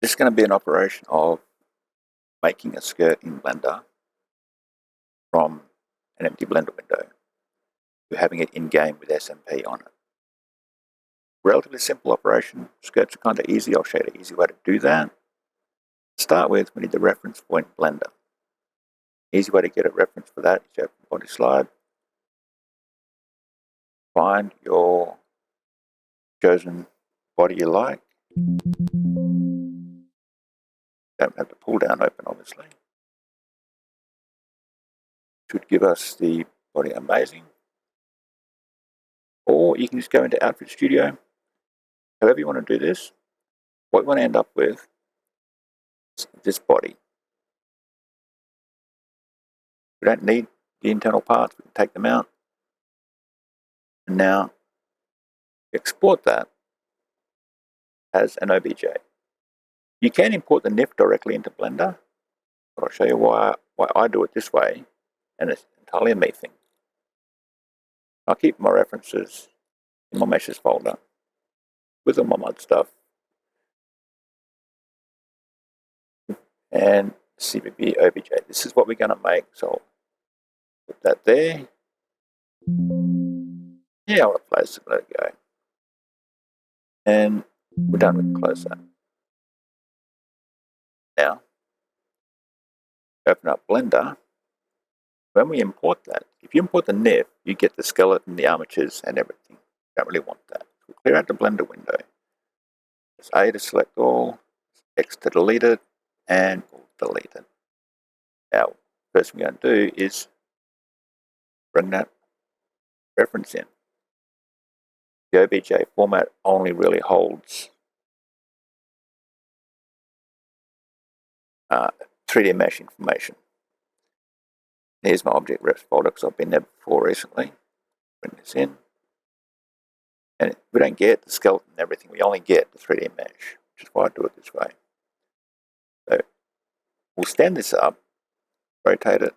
This is going to be an operation of making a skirt in Blender from an empty Blender window to having it in-game with SMP on it. Relatively simple operation. Skirts are kind of easy. I'll show you the easy way to do that. To start with, we need the reference point Blender. Easy way to get a reference for that is you open the body slide, find your chosen body you like. Don't have the pull down open, obviously. Should give us the body amazing. Or you can just go into Outfit Studio. However you want to do this, what we want to end up with is this body. We don't need the internal parts, we can take them out. And now export that as an OBJ. You can import the NIF directly into Blender, but I'll show you why I do it this way, and it's entirely a me thing. I'll keep my references in my meshes folder with all my mod stuff. And CBB OBJ. This is what we're going to make, so I'll put that there. Yeah, I'll close it, let it go. And we're done with close that. Now, open up Blender. When we import that, if you import the NIF, you get the skeleton, the armatures, and everything. You don't really want that. We'll clear out the Blender window. Press A to select all, X to delete it, and we'll delete it. Now, first thing we're going to do is bring that reference in. The OBJ format only really holds 3D mesh information. Here's my object reps folder because I've been there before recently. Bring this in. And we don't get the skeleton and everything, we only get the 3D mesh, which is why I do it this way. So we'll stand this up, rotate it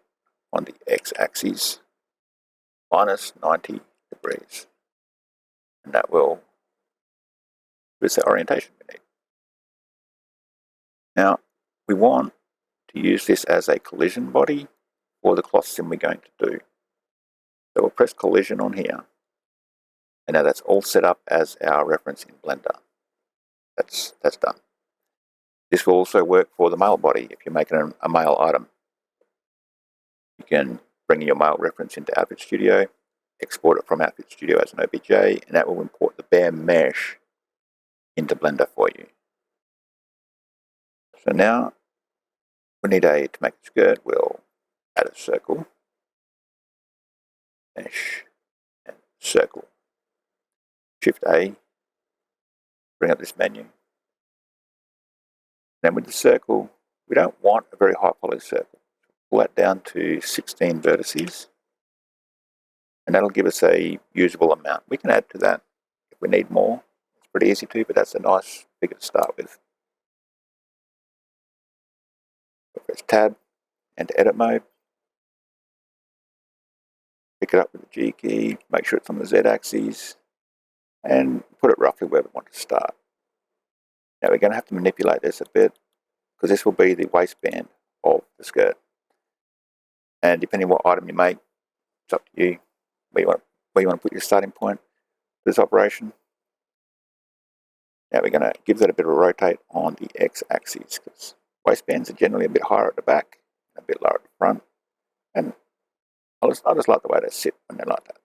on the x-axis minus 90 degrees. And that will give us the orientation we need. Now, we want to use this as a collision body for the cloth sim we're going to do. So we'll press collision on here. And now that's all set up as our reference in Blender. That's done. This will also work for the male body if you're making a male item. You can bring your male reference into Outfit Studio, export it from Outfit Studio as an OBJ, and that will import the bare mesh into Blender for you. So now we need to make a skirt, we'll add a circle, mesh, and circle. Shift A, bring up this menu. Then with the circle, we don't want a very high poly circle. Pull that down to 16 vertices, and that'll give us a usable amount. We can add to that if we need more. It's pretty easy to, but that's a nice figure to start with. Press Tab, enter edit mode. Pick it up with the G key, make sure it's on the Z axis, and put it roughly where we want to start. Now we're going to have to manipulate this a bit, because this will be the waistband of the skirt. And depending on what item you make, it's up to you where you want to put your starting point for this operation. Now we're going to give that a bit of a rotate on the x-axis, because waistbands are generally a bit higher at the back, a bit lower at the front, and I just like the way they sit when they're like that.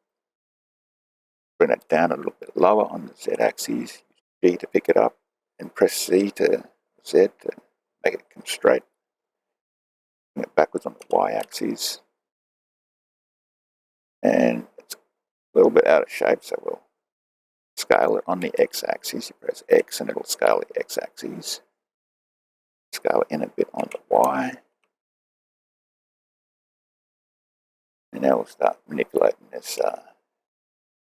Bring that down a little bit lower on the z-axis, G to pick it up, and press C to Z to make it come straight. Bring it backwards on the y-axis, and it's a little bit out of shape, so we'll scale it on the x-axis. You press X and it'll scale the x-axis. Scale it in a bit on the y. And now we'll start manipulating this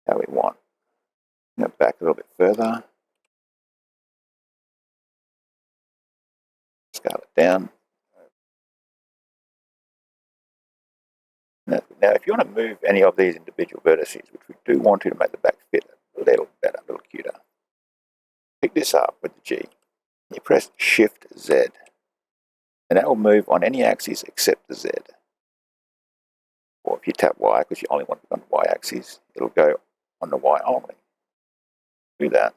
how we want. Bring it back a little bit further. Scale it down. Now, if you want to move any of these individual vertices, which we do want to make the back fit a little better, a little cuter, pick this up with the G. You press Shift Z, and that will move on any axis except the Z. Or if you tap Y, because you only want it on the Y axis, it'll go on the Y only. Do that.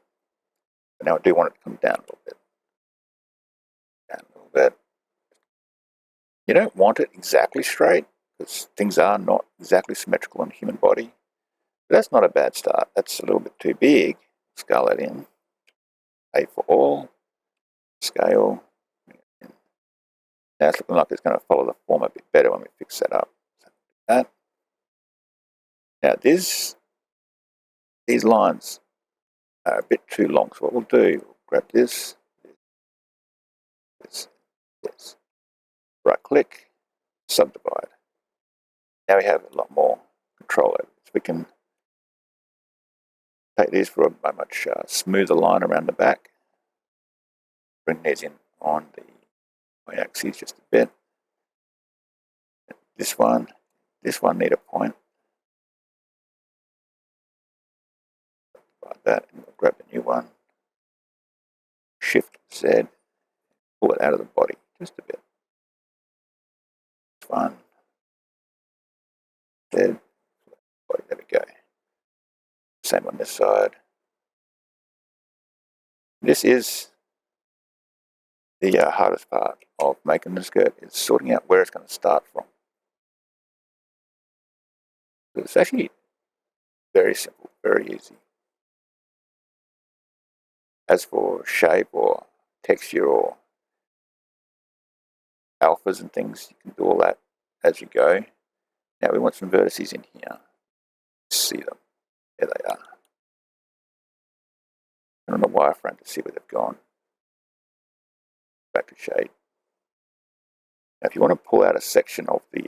But now I do want it to come down a little bit. Down a little bit. You don't want it exactly straight, because things are not exactly symmetrical in the human body. But that's not a bad start. That's a little bit too big. Scale that in. A for all. Scale. Now it's looking like it's going to follow the form a bit better when we fix that up. So that. Now these lines are a bit too long. So what we'll do, we'll grab this. Right click, subdivide. Now we have a lot more control over this. We can take these for a much smoother line around the back. Bring these in on the y-axis just a bit. This one need a point. Like that, and we'll grab a new one. Shift Z, pull it out of the body just a bit. This one. Z, body, there we go. Same on this side. This is the hardest part of making the skirt, is sorting out where it's going to start from. It's actually very simple, very easy. As for shape or texture or alphas and things, you can do all that as you go. Now we want some vertices in here. See them. There they are. And on the wireframe to see where they've gone. Back to shade. Now if you want to pull out a section of the,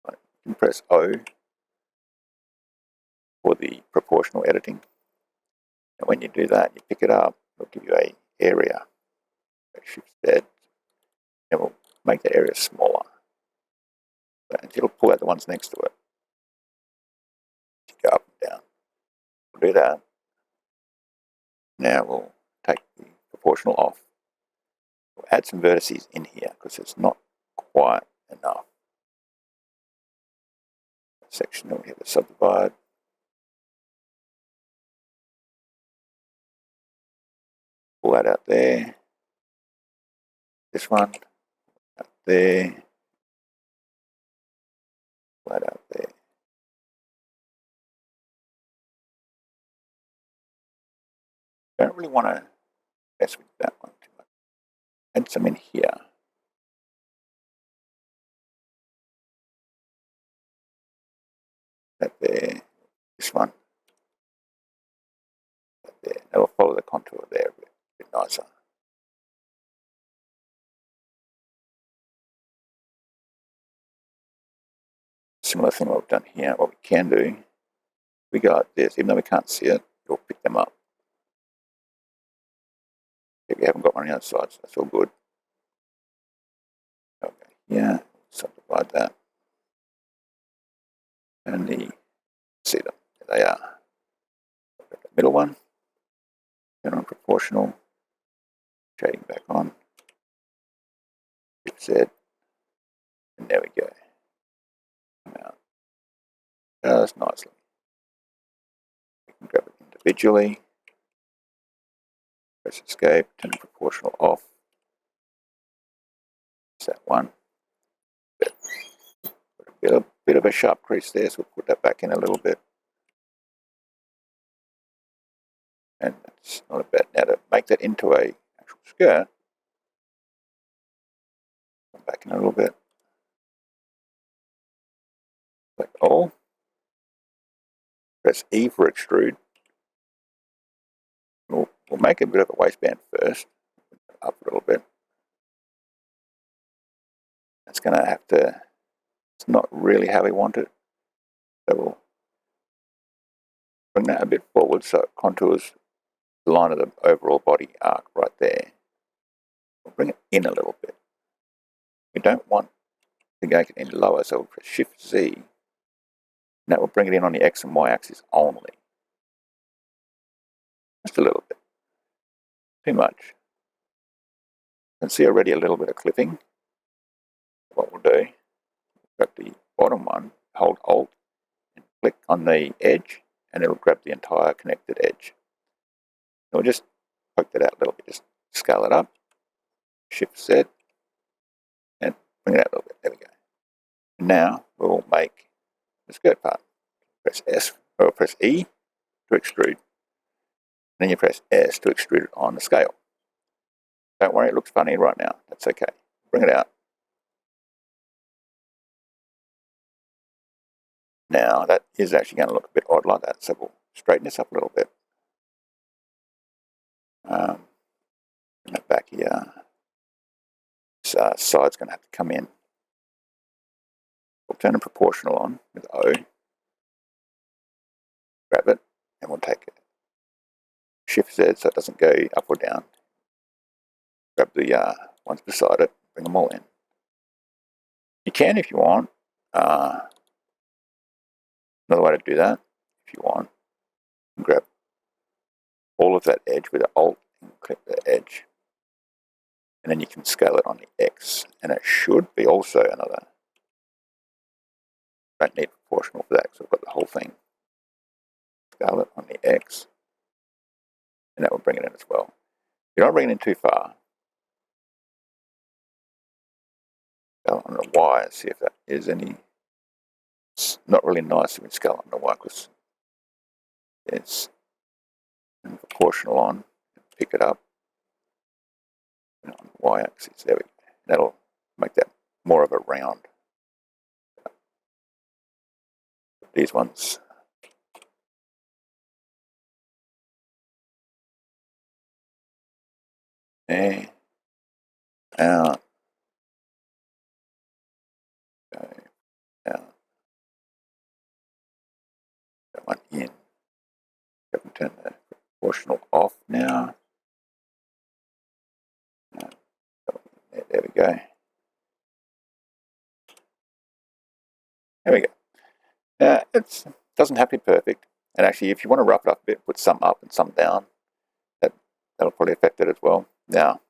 you can press O for the proportional editing. And when you do that, you pick it up, it'll give you an area. Shift Z, and we'll make the area smaller. And it'll pull out the ones next to it. Go up and down. We'll do that. Now we'll take the proportional off. We'll add some vertices in here because it's not quite enough. Section, then we have the subdivide. Pull that out there. This one out there. Pull that out there. Don't really want to mess with that one too much. Add some in here. That there. This one. That there. That will follow the contour there a bit nicer. Similar thing what we've done here. What we can do, we got this, even though we can't see it, we'll pick them up. If you haven't got one on the other side, so that's all good. Okay, yeah, subdivide that. And see them, there they are. The middle one, turn on proportional, shading back on, Shift Z, and there we go. Come out just nicely. We can grab it individually, press escape, turn proportional off. That's that one. Put a bit of a sharp crease there, so we'll put that back in a little bit. And that's not a bad. Now to make that into a actual skirt, come back in a little bit. Select all. Press E for extrude. We'll make a bit of a waistband first, up a little bit. It's going to have to, it's not really how we want it. So we'll bring that a bit forward so it contours the line of the overall body arc right there. We'll bring it in a little bit. We don't want to go any lower, so we'll press Shift Z. And that will bring it in on the X and Y axis only. Just a little bit. too much. You can see already a little bit of clipping. What we'll do, grab the bottom one, hold Alt, and click on the edge, and it'll grab the entire connected edge. We'll just poke that out a little bit, just scale it up, Shift Z, and bring it out a little bit. There we go. Now we'll make the skirt part. Press S or press E to extrude. Then you press S to extrude it on the scale. Don't worry, it looks funny right now. That's okay. Bring it out. Now that is actually going to look a bit odd like that, so we'll straighten this up a little bit. Bring that back here. This side's going to have to come in. We'll turn the proportional on with O. Grab it, and we'll take it. Shift Z so it doesn't go up or down. Grab the ones beside it, bring them all in. You can, if you want. Another way to do that, if you want, grab all of that edge with an Alt and click the edge. And then you can scale it on the X. And it should be also another. Don't need proportional for that because I've got the whole thing. Scale it on the X. And that will bring it in as well. You're not bringing it in too far. Scale on the Y and see if that is any. It's not really nice when you scale on the Y because it's proportional on. Pick it up. On the Y axis. There we go. That'll make that more of a round. These ones. There. Out. Go. Out. That one in. Turn the proportional off now. There we go. There we go. Now, it doesn't have to be perfect. And actually, if you want to rough it up a bit, put some up and some down. That'll probably affect it as well. Now,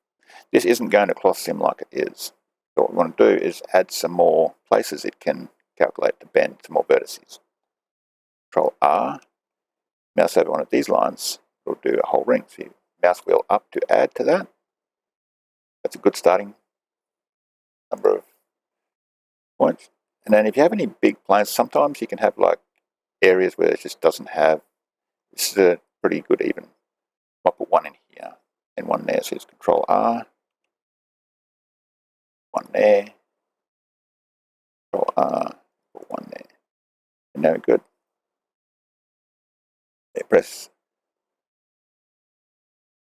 this isn't going to cloth sim like it is. So what we want to do is add some more places it can calculate to bend, some more vertices. Control R. Mouse over one of these lines. It'll do a whole ring. So you mouse wheel up to add to that. That's a good starting number of points. And then if you have any big planes, sometimes you can have like areas where it just doesn't have. This is a pretty good even. I'll put one in here and one there. So it's Control R. One there. Control R. Put one there. And now we're good. There, press.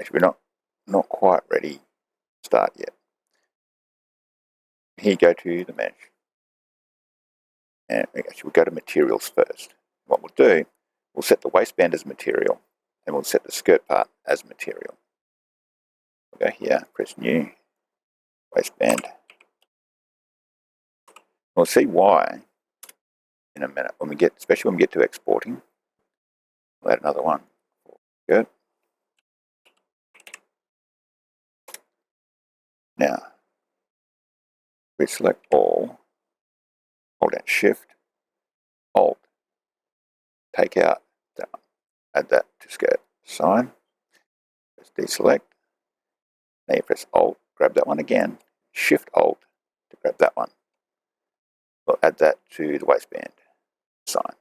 Actually, we're not quite ready to start yet. Here you go to the mesh. And actually, we'll go to materials first. What we'll do, we'll set the waistband as material, and we'll set the skirt part as material. We'll go here, press new, waistband. We'll see why in a minute when we get, especially when we get to exporting. We'll add another one. Good. Now, we select all, hold down Shift, Alt, take out that one, add that to skirt, sign, press deselect, now you press Alt, grab that one again, Shift Alt to grab that one. We'll add that to the waistband, sign.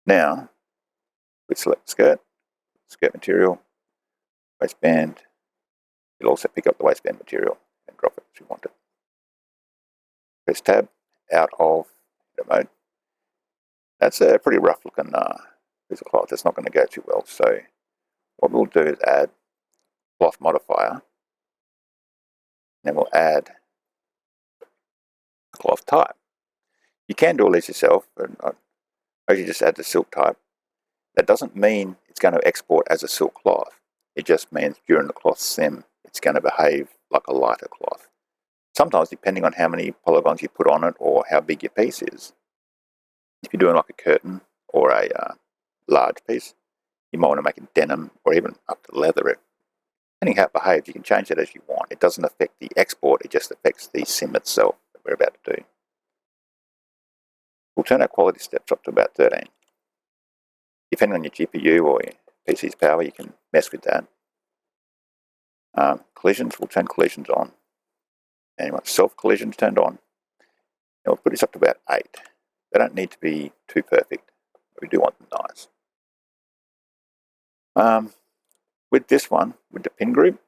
Now, we select skirt material, waistband. You'll also pick up the waistband material and drop it if you want it. Press Tab, out of the mode. That's a pretty rough looking piece of cloth. It's not going to go too well. So what we'll do is add cloth modifier. Then we'll add cloth type. You can do all this yourself, but I usually just add the silk type. That doesn't mean it's going to export as a silk cloth. It just means during the cloth sim, it's going to behave like a lighter cloth. Sometimes, depending on how many polygons you put on it or how big your piece is, if you're doing like a curtain or a large piece, you might want to make it denim or even up to leather. Depending how it behaves, you can change it as you want. It doesn't affect the export, it just affects the sim itself that we're about to do. We'll turn our quality steps up to about 13. Depending on your GPU or your PC's power, you can mess with that. Collisions, we'll turn collisions on. And you want self collisions turned on. And we'll put this up to about 8. They don't need to be too perfect, but we do want them nice. With this one, with the pin group,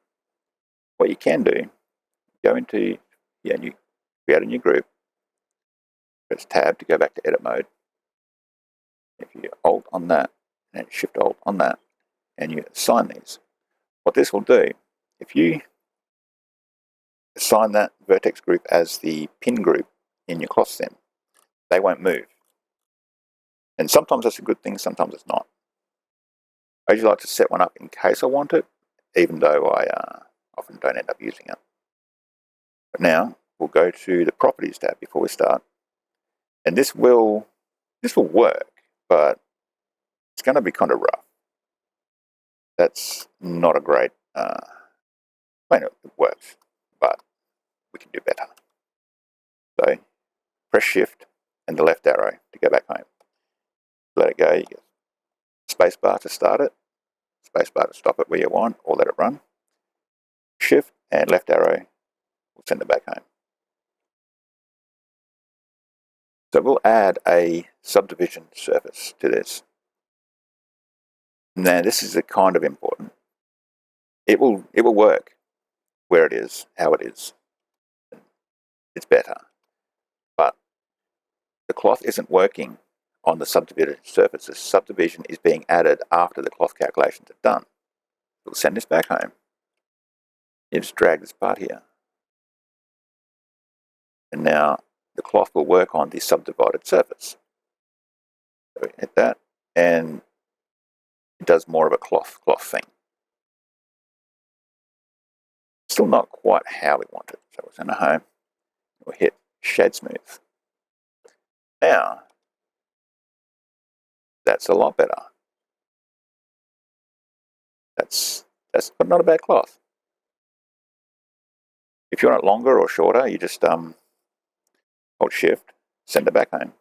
what you can do, go into, you create a new group, press tab to go back to edit mode. If you alt on that, and shift alt on that, and you assign these, what this will do, if you assign that vertex group as the pin group in your cloth sim, they won't move. And sometimes that's a good thing, sometimes it's not. I usually like to set one up in case I want it, even though I often don't end up using it. But now we'll go to the properties tab before we start, and this will work, but it's going to be kind of rough. That's not a great. I mean, it works, but we can do better. So press Shift and the left arrow to go back home. Let it go. You get spacebar to start it, spacebar to stop it where you want, or let it run. Shift and left arrow will send it back home. So we'll add a subdivision surface to this. Now this is kind of important. It will work where it is, how it is. It's better. But the cloth isn't working on the subdivided surface. The subdivision is being added after the cloth calculations are done. We'll send this back home. You just drag this part here. And now the cloth will work on the subdivided surface. So we hit that, and it does more of a cloth thing. Still not quite how we want it. So we'll send it home. We'll hit Shade Smooth. Now, that's a lot better. That's not a bad cloth. If you want it longer or shorter, you just hold Shift, send it back home.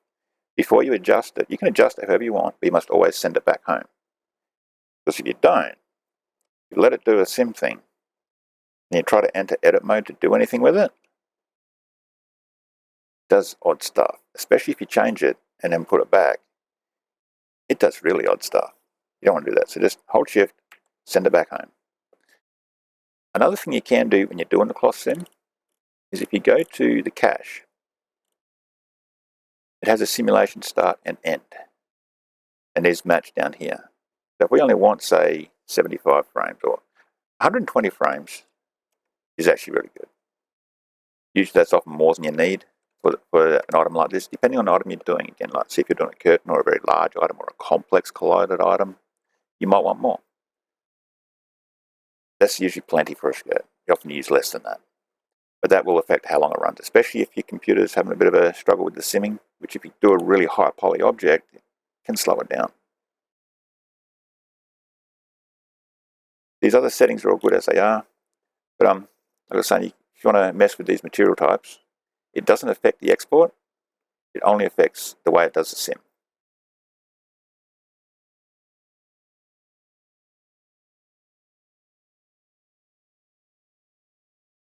Before you adjust it, you can adjust it however you want, but you must always send it back home. Because if you don't, you let it do a sim thing, and you try to enter edit mode to do anything with it, it does odd stuff. Especially if you change it and then put it back, it does really odd stuff. You don't want to do that, so just hold Shift, send it back home. Another thing you can do when you're doing the cloth sim is if you go to the cache, it has a simulation start and end, and there's match down here. So if we only want, say, 75 frames or 120 frames is actually really good. Usually that's often more than you need for an item like this, depending on the item you're doing. Again, like see if you're doing a curtain or a very large item or a complex collided item, you might want more. That's usually plenty for a skirt. You often use less than that. But that will affect how long it runs, especially if your computer's having a bit of a struggle with the simming, which if you do a really high poly object, it can slow it down. These other settings are all good as they are, but like I was saying, if you want to mess with these material types, it doesn't affect the export, it only affects the way it does the sim.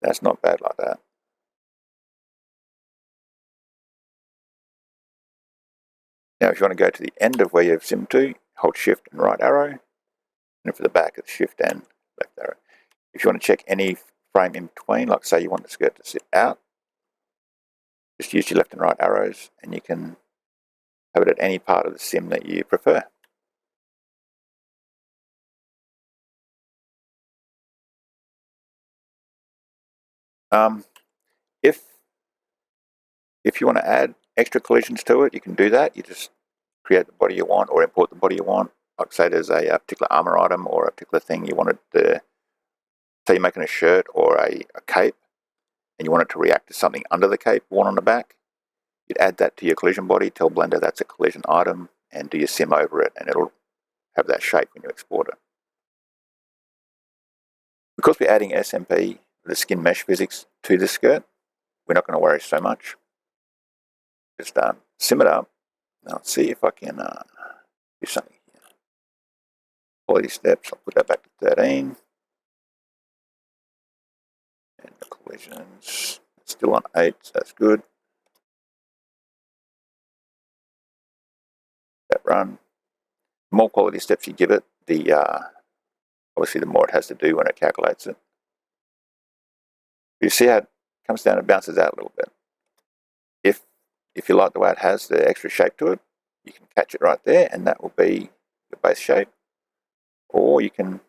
That's not bad like that. Now if you want to go to the end of where you've simmed to, hold Shift and right arrow, and for the back it's Shift and left arrow. If you want to check any frame in between, like say you want the skirt to sit out, just use your left and right arrows and you can have it at any part of the sim that you prefer. If you want to add extra collisions to it, you can do that. You just create the body you want or import the body you want. Like say there's a particular armor item or a particular thing you wanted to, say you're making a shirt or a cape and you want it to react to something under the cape worn on the back, you'd add that to your collision body, tell Blender that's a collision item, and do your sim over it, and it'll have that shape when you export it. Because we're adding SMP, the skin mesh physics, to this skirt, we're not going to worry so much. Just sim it up. Now let's see if I can do something here. Quality steps, I'll put that back to 13. And the collisions, still on 8, so that's good. That run. The more quality steps you give it, the obviously the more it has to do when it calculates it. You see how it comes down and bounces out a little bit. If you like the way it has the extra shape to it, you can catch it right there, and that will be your base shape. Or you can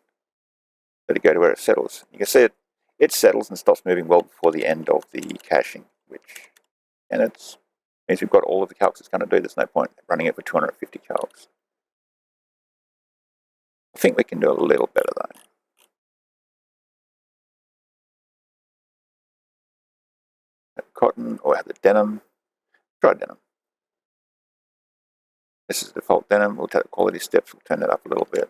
let it go to where it settles. You can see it settles and stops moving well before the end of the caching, and it means we've got all of the calcs it's going to do. There's no point running it for 250 calcs. I think we can do a little better though. Have cotton or have the denim. Try denim. This is default denim. We'll take the quality steps. We'll turn that up a little bit.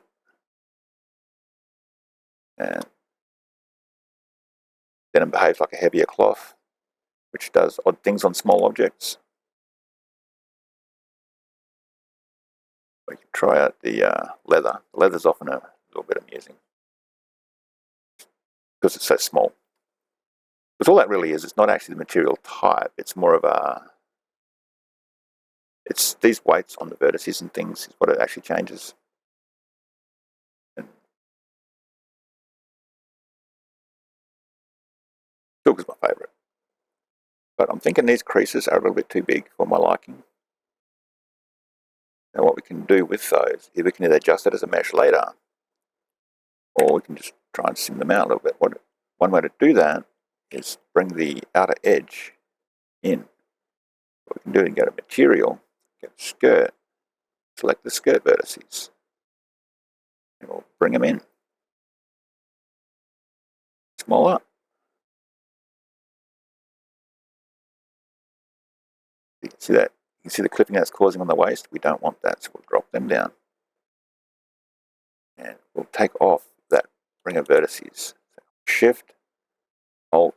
And denim behaves like a heavier cloth, which does odd things on small objects. We can try out the leather. The leather's often a little bit amusing because it's so small. Because all that really is, it's not actually the material type. It's more of it's these weights on the vertices and things is what it actually changes. And silk is my favourite. But I'm thinking these creases are a little bit too big for my liking. Now what we can do with those is we can either adjust it as a mesh later, or we can just try and sim them out a little bit. One way to do that is bring the outer edge in. What we can do is go to Material, get Skirt, select the skirt vertices, and we'll bring them in. Smaller. You can see that. You can see the clipping that's causing on the waist. We don't want that, so we'll drop them down. And we'll take off that ring of vertices. Shift, Alt.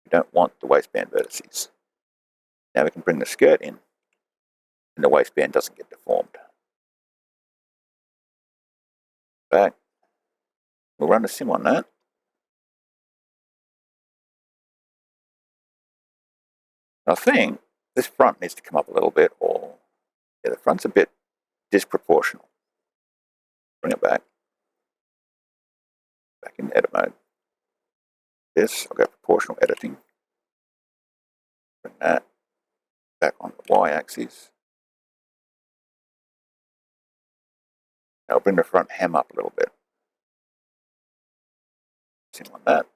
We don't want the waistband vertices. Now we can bring the skirt in, and the waistband doesn't get deformed. Back. We'll run a sim on that. I think this front needs to come up a little bit, or yeah, the front's a bit disproportional. Bring it back. Back in edit mode. This, I'll go proportional editing. Bring that back on the y-axis. Now I'll bring the front hem up a little bit. Sim on that.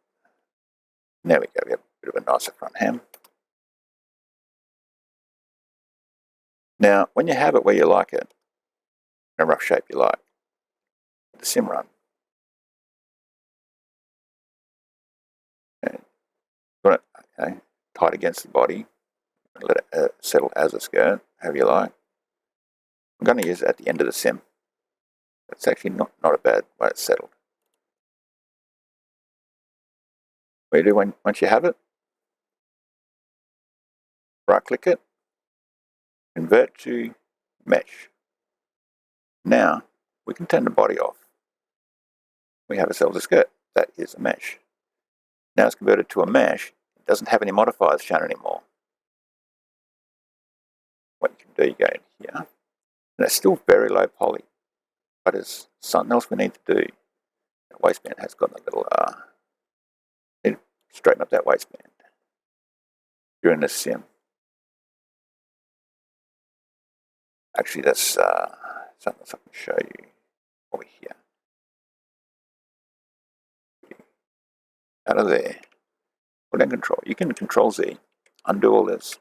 And there we go, we have a bit of a nicer front hem. Now, when you have it where you like it, in a rough shape you like, the sim run. And put it tight against the body, let it settle as a skirt, however you like. I'm going to use it at the end of the sim. It's actually not a bad way it's settled. What you do once you have it, right click it, convert to mesh. Now we can turn the body off. We have ourselves a skirt. That is a mesh. Now it's converted to a mesh. It doesn't have any modifiers shown anymore. What you can do, you go in here, and it's still very low poly, but there's something else we need to do. The waistband has got a little, need to straighten up that waistband during the sim. Actually, that's something else I can show you over here. Out of there, put in Control. You can Control Z, undo all this,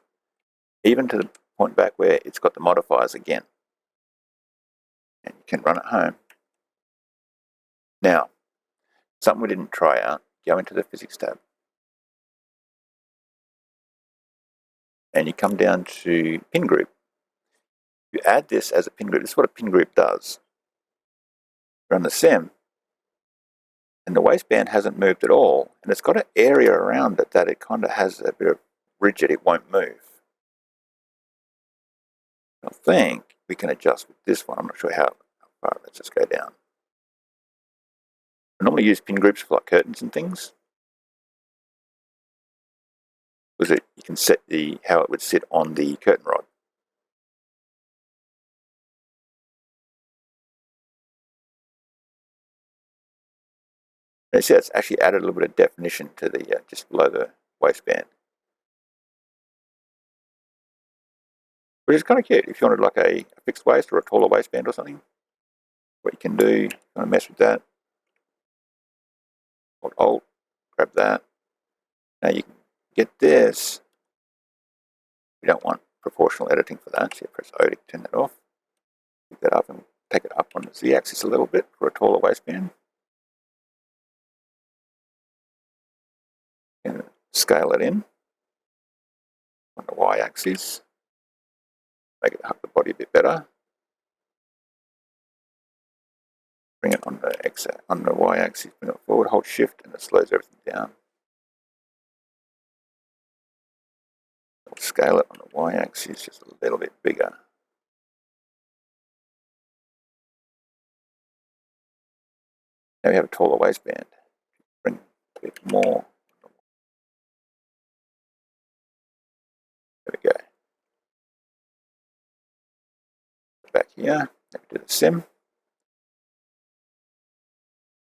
even to the point back where it's got the modifiers again. And you can run it home. Now, something we didn't try out, go into the Physics tab. And you come down to Pin Group. You add this as a pin group. This is what a pin group does. Run the sim, And the waistband hasn't moved at all, and it's got an area around it that it kind of has a bit of rigid, it won't move. I think we can adjust with this one. I'm not sure how far. Let's just go down. I normally use pin groups for like curtains and things, because you can set how it would sit on the curtain rod. And see, it's actually added a little bit of definition to the just below the waistband, which is kind of cute. If you wanted like a fixed waist or a taller waistband or something, what you can do, you want to mess with that, hold Alt, grab that. Now you can get this. You don't want proportional editing for that, so you press O to turn that off. Pick that up and take it up on the Z-axis a little bit for a taller waistband. And scale it in on the Y-axis. Make it hug the body a bit better. Bring it on the Y-axis, bring it forward, hold Shift, and it slows everything down. We'll scale it on the Y-axis just a little bit bigger. Now we have a taller waistband. Bring a bit more. There we go. Back here, let me do the sim.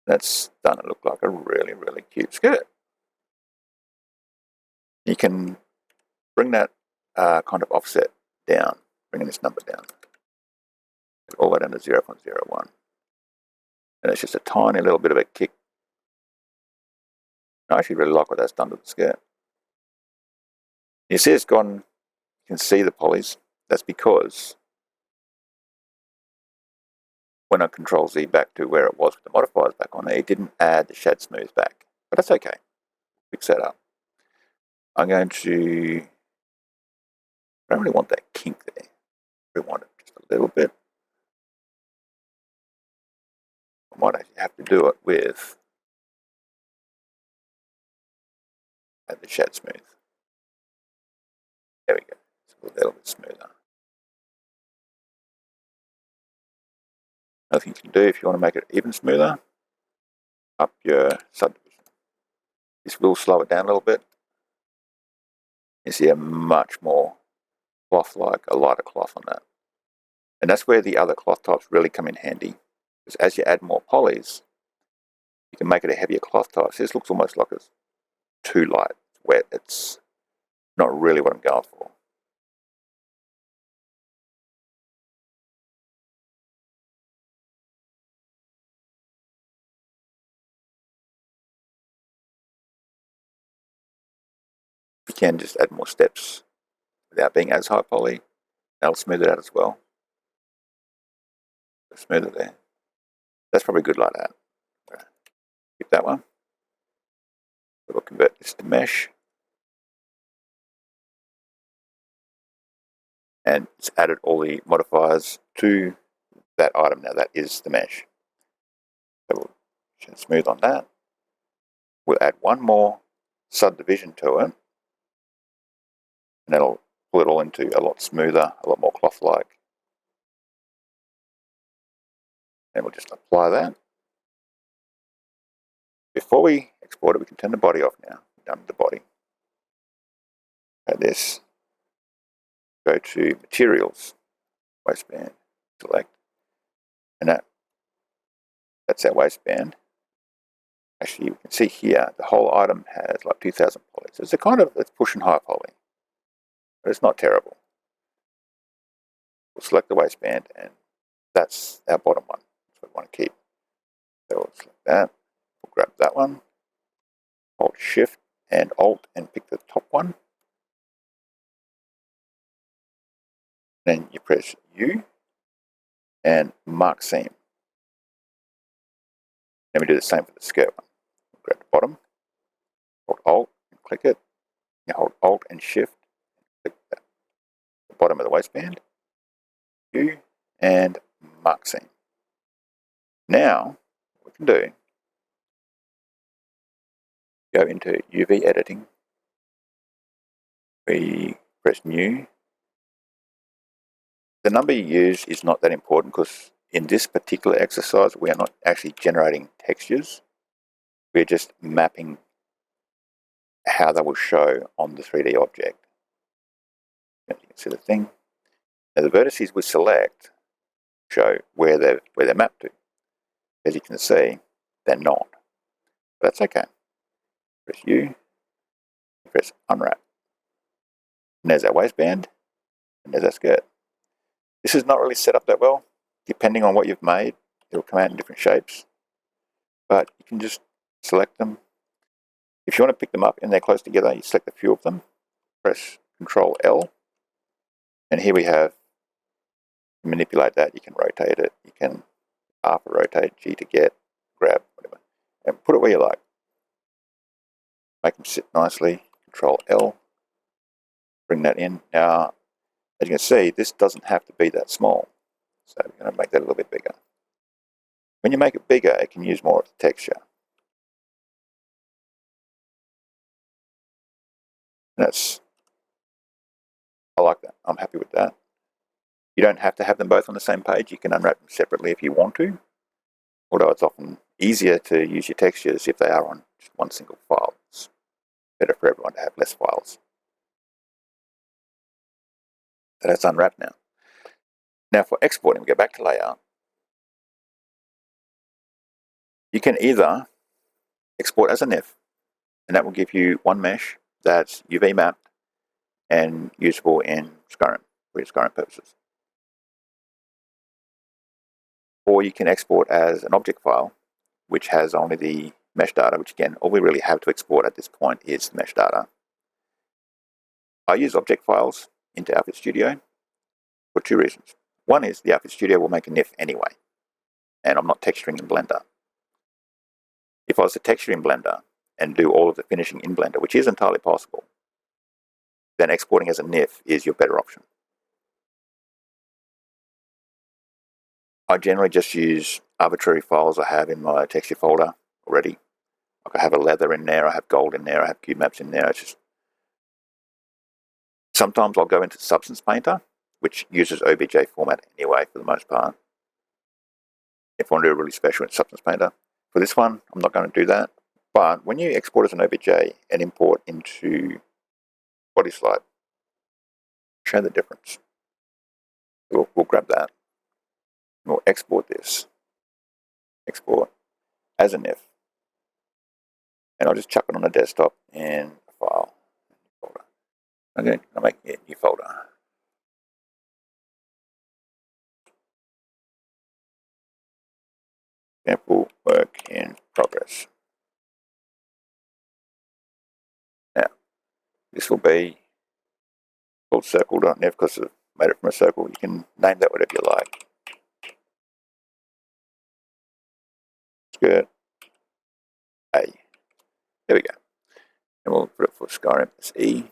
That's done it look like a really, really cute skirt. You can bring that kind of offset down, bringing this number down, all the way down to 0.01. And it's just a tiny little bit of a kick. I actually really like what that's done to the skirt. You see it's gone, you can see the polys. That's because when I Control Z back to where it was with the modifiers back on there, it didn't add the shade smooth back. But that's okay. Fix that up. I'm going to, I don't really want that kink there. I want it just a little bit. I might actually have to do it with the shade smooth. There we go. It's a little bit smoother. Another thing you can do if you want to make it even smoother, up your subdivision. This will slow it down a little bit. You see a much more cloth-like, a lighter cloth on that. And that's where the other cloth types really come in handy. Because as you add more polys, you can make it a heavier cloth type. So this looks almost like it's too light, wet. It's not really what I'm going for. You can just add more steps without being as high poly. That'll smooth it out as well. Smooth it there. That's probably good like that. Keep that one. We'll convert this to mesh. And it's added all the modifiers to that item now. That is the mesh. So we'll shade smooth on that. We'll add one more subdivision to it. And that'll pull it all into a lot smoother, a lot more cloth-like. And we'll just apply that. Before we export it, we can turn the body off now. Done with the body. Add this. Go to Materials, Waistband, select. And that's our waistband. Actually, you can see here, the whole item has like 2,000 polys. So it's pushing high poly. But it's not terrible. We'll select the waistband, and that's our bottom one. That's what we want to keep. So we'll select that. We'll grab that one. Hold Shift and Alt and pick the top one. Then you press U and mark seam. Then we do the same for the skirt one. We'll grab the bottom, hold Alt and click it. Now hold Alt and Shift, click the bottom of the waistband, U and mark seam. Now, what we can do, go into UV editing. We press new. The number you use is not that important because in this particular exercise, we are not actually generating textures. We're just mapping how they will show on the 3D object. You can see the thing. Now the vertices we select show where they're mapped to. As you can see, they're not. But that's okay. Press U, press unwrap. And there's our waistband, and there's our skirt. This is not really set up that well. Depending on what you've made, it'll come out in different shapes. But you can just select them. If you want to pick them up and they're close together, you select a few of them, press Ctrl L, and here we have, manipulate that, you can rotate it, you can R for rotate, G to get, grab, whatever, and put it where you like. Make them sit nicely, Ctrl L, bring that in. Now, as you can see, this doesn't have to be that small, so we're going to make that a little bit bigger. When you make it bigger, it can use more of the texture. I like that. I'm happy with that. You don't have to have them both on the same page. You can unwrap them separately if you want to, although it's often easier to use your textures if they are on just one single file. It's better for everyone to have less files. So that's unwrapped now. Now for exporting, we go back to layout. You can either export as a NIF, and that will give you one mesh that's UV mapped and usable in Skyrim for your Skyrim purposes. Or you can export as an object file, which has only the mesh data, which again, all we really have to export at this point is the mesh data. I use object files into Outfit Studio for two reasons. One is the Outfit Studio will make a NIF anyway, and I'm not texturing in Blender. If I was to texture in Blender and do all of the finishing in Blender, which is entirely possible, then exporting as a NIF is your better option. I generally just use arbitrary files I have in my texture folder already. Like I have a leather in there, I have gold in there, I have cube maps in there. It's just sometimes I'll go into Substance Painter, which uses OBJ format anyway for the most part. If I want to do a really special in Substance Painter. For this one, I'm not going to do that. But when you export as an OBJ and import into Body Slide, show the difference. We'll grab that. We'll export this. Export as a NIF. And I'll just chuck it on the desktop in a file. Folder. Okay, I'll make a new folder. Example work in progress. Now, this will be called circle.NIF because I've made it from a circle. You can name that whatever you like. Skirt A. There we go. And we'll put it for Skyrim as E.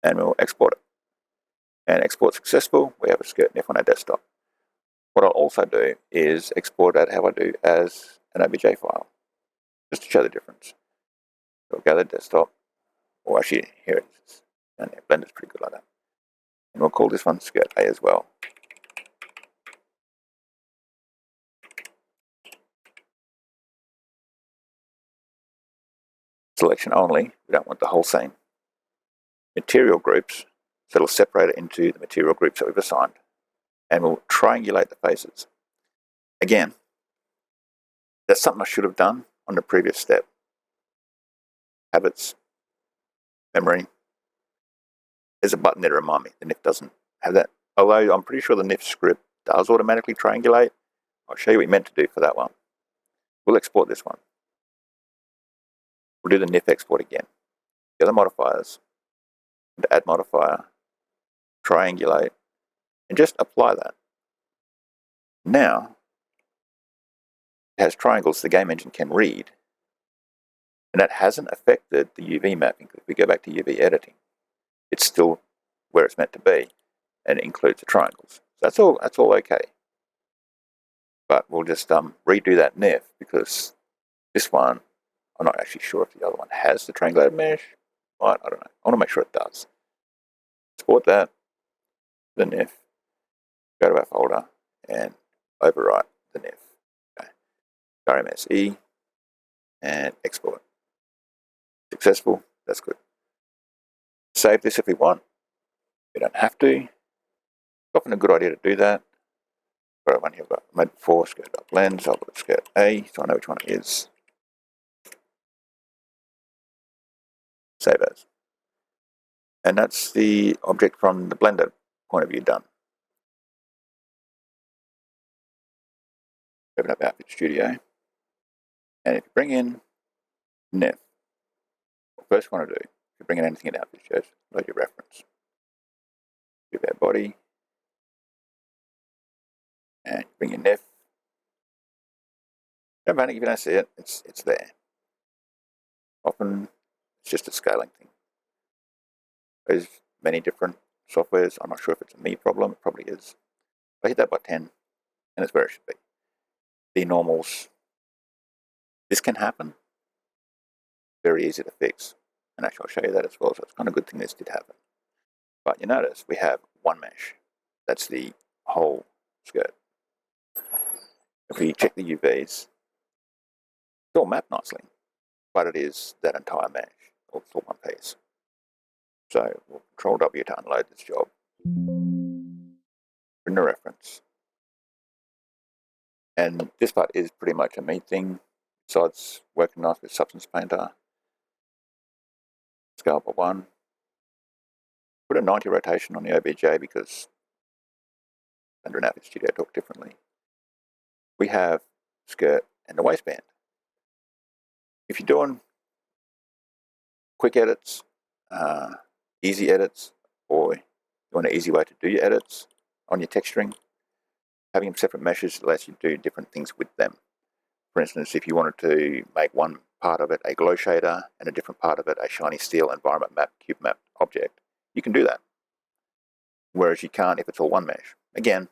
And we'll export it. And export successful. We have a skirt NIF on our desktop. What I'll also do is export that how I do as an OBJ file, just to show the difference. So we'll go to the desktop, or actually here it is. And yeah, Blender's pretty good like that. And we'll call this one skirt A as well. Selection only, we don't want the whole scene. Material groups, so it'll separate it into the material groups that we've assigned. And we'll triangulate the faces. Again, that's something I should have done on the previous step. Habits, memory. There's a button there to remind me. The NIF doesn't have that. Although I'm pretty sure the NIF script does automatically triangulate. I'll show you what you meant to do for that one. We'll export this one. We'll do the NIF export again. The other modifiers, the add modifier, triangulate, and just apply that. Now, it has triangles the game engine can read, and that hasn't affected the UV mapping. If we go back to UV editing, it's still where it's meant to be, and it includes the triangles. So that's all okay. But we'll just redo that NIF because this one I'm not actually sure if the other one has the triangulated mesh. I don't know. I want to make sure it does. Export that, the NIF, go to our folder, and overwrite the NIF. Okay. RMSE, and export. Successful, that's good. Save this if we want. We don't have to. It's often a good idea to do that. Got one here I've got made before, skirt.blend, so I'll put skirt A, so I know which one it is. Save as. And that's the object from the Blender point of view done. Open up Outfit Studio. And if you bring in NIF, what first you want to do, if you bring in anything in Outfit Studio, load your reference. Give our body. And bring your NIF. Don't panic if you don't see it, it's there. Often it's just a scaling thing. There's many different softwares. I'm not sure if it's a me problem, it probably is. If I hit that by 10, and it's where it should be. The normals, this can happen. Very easy to fix. And actually I'll show you that as well, so it's kind of a good thing this did happen. But you notice we have one mesh. That's the whole skirt. If we check the UVs, it's all mapped nicely, but it is that entire mesh. It's all one piece. So we'll Control W to unload this job. Bring the reference. And this part is pretty much a me thing, besides working nice with Substance Painter. Scale by 1. Put a 90 rotation on the OBJ because under an Outfit Studio talk differently. We have skirt and the waistband. If you're doing quick edits, easy edits, or you want an easy way to do your edits on your texturing, having separate meshes lets you do different things with them. For instance, if you wanted to make one part of it a glow shader and a different part of it a shiny steel environment map, cube map object, you can do that. Whereas you can't if it's all one mesh. Again,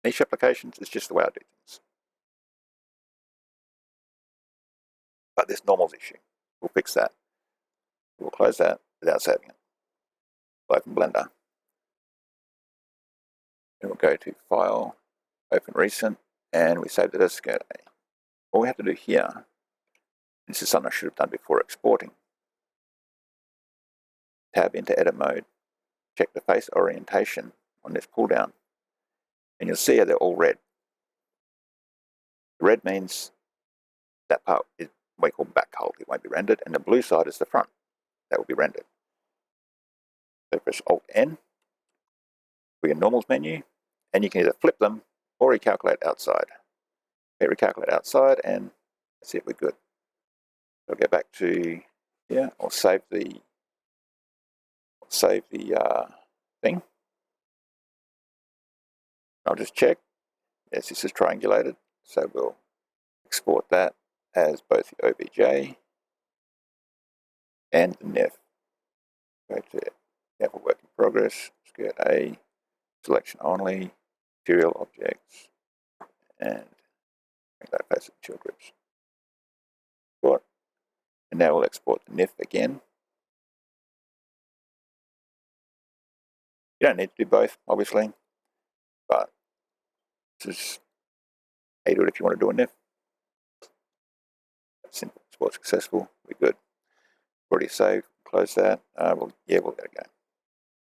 niche applications is just the way I do things. But this normals issue, we'll fix that. We'll close that without saving it. We'll open Blender. And we'll go to File, Open Recent, and we saved it as Skirt A. All we have to do here, this is something I should have done before exporting. Tab into Edit Mode, check the face orientation on this pull down, and you'll see how they're all red. The red means that part is what we call back hold, it won't be rendered, and the blue side is the front, that will be rendered. So press Alt-N for your normals menu, and you can either flip them or recalculate outside. Okay, recalculate outside, and that's it, we're good. So I'll go back to here, I'll save the thing. I'll just check. Yes, this is triangulated, so we'll export that as both the OBJ and the NIF. Go to NIF for work in progress, Skirt A, selection only, material objects, and make that face of chill grips. Export. And now we'll export the NIF again. You don't need to do both, obviously, but this is how you do it if you want to do a NIF. That's simple. Export successful. We're good. Already saved. Close that. We'll let it go.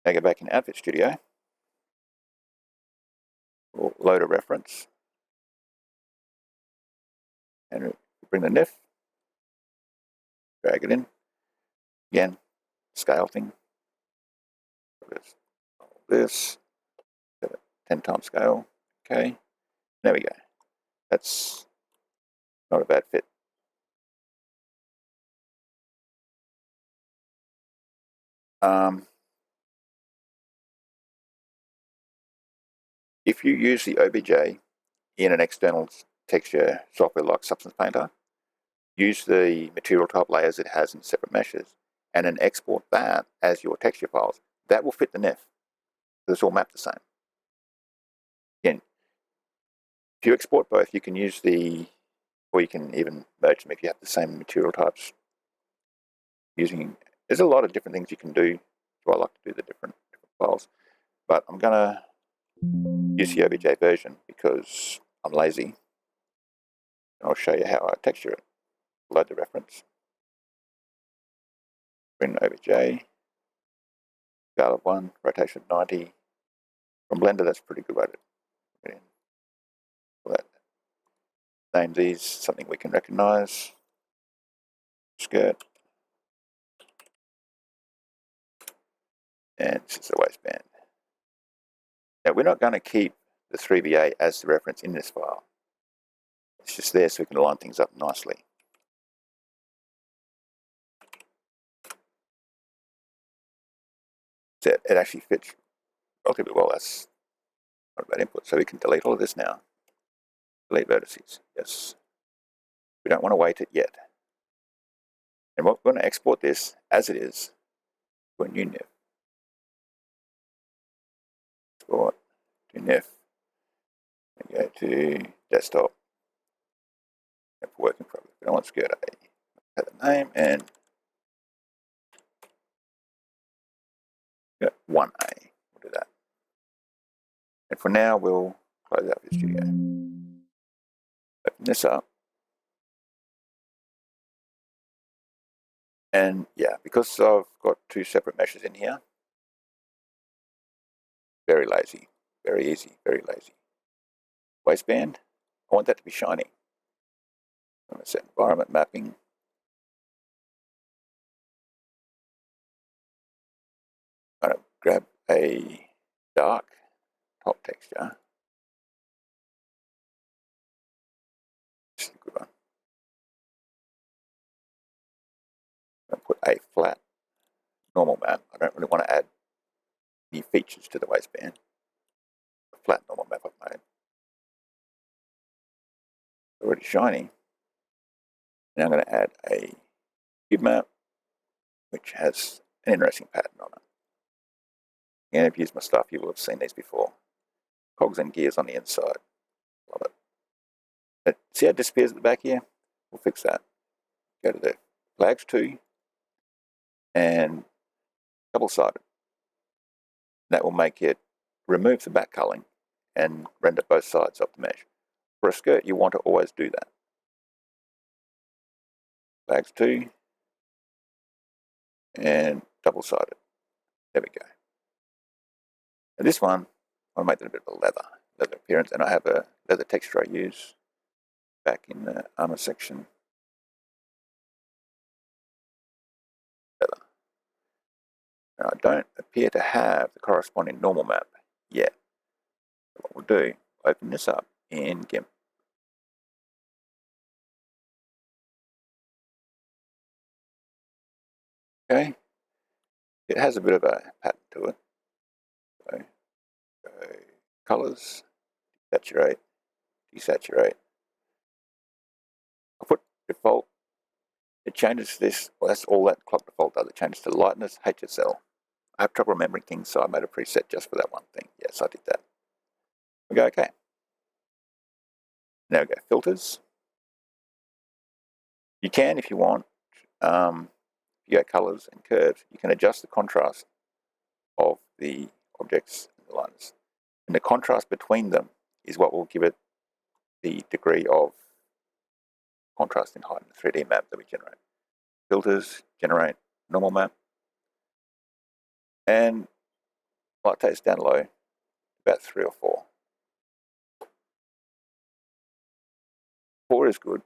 Now go back in Outfit Studio. We'll load a reference. And we'll bring the NIF. Drag it in. Again, scale thing. This. 10 times scale. Okay. There we go. That's not a bad fit. If you use the OBJ in an external texture software like Substance Painter, use the material type layers it has in separate meshes, and then export that as your texture files. That will fit the NIF. It's all mapped the same. Again, if you export both, you can use the or you can even merge them if you have the same material types. There's a lot of different things you can do, so I like to do the different files. But I'm going to use the OBJ version because I'm lazy. And I'll show you how I texture it. Load the reference. Bring OBJ. Scale of 1, rotation 90. From Blender, that's pretty good way to put it in. Name these something we can recognize. Skirt. And this is the waistband. Now we're not going to keep the 3VA as the reference in this file. It's just there so we can line things up nicely. So it actually fits relatively well. That's not a bad input. So we can delete all of this now. Delete vertices. Yes. We don't want to wait it yet. And we're going to export this as it is to a new NIF. Export to NIF. And go to desktop. And for work in progress. We don't want skirt A. Have the name and 1A. We'll do that. And for now, we'll close out the studio. Open this up. And yeah, because I've got 2 separate meshes in here, very lazy, very easy, very lazy. Waistband, I want that to be shiny. I'm going to set environment mapping. I'm going to grab a dark top texture. This is a good one. I'm going to put a flat normal map. I don't really want to add any features to the waistband. A flat normal map I've made. Already shiny. Now I'm going to add a cube map, which has an interesting pattern on it. Again, if you've used my stuff, you will have seen these before. Cogs and gears on the inside. Love it. But see how it disappears at the back here? We'll fix that. Go to the flags 2 and double-sided. That will make it remove the back culling and render both sides of the mesh. For a skirt, you want to always do that. Flags 2 and double-sided. There we go. Now this one, I'll make it a bit of a leather appearance, and I have a leather texture I use back in the armor section. Leather. Now I don't appear to have the corresponding normal map yet. So what we'll do, open this up in GIMP. Okay, it has a bit of a pattern to it. So go colors, saturate, desaturate. I'll put default. It changes this, well, that's all that clock default does. It changes to lightness, HSL. I have trouble remembering things, so I made a preset just for that one thing. Yes, I did that. We go OK. Now we go filters. You can, if you want, you go colors and curves, you can adjust the contrast of the objects and the lines. And the contrast between them is what will give it the degree of contrast in height in the 3D map that we generate. Filters, generate normal map. And I like to take this down low, about 3 or 4. 4 is good.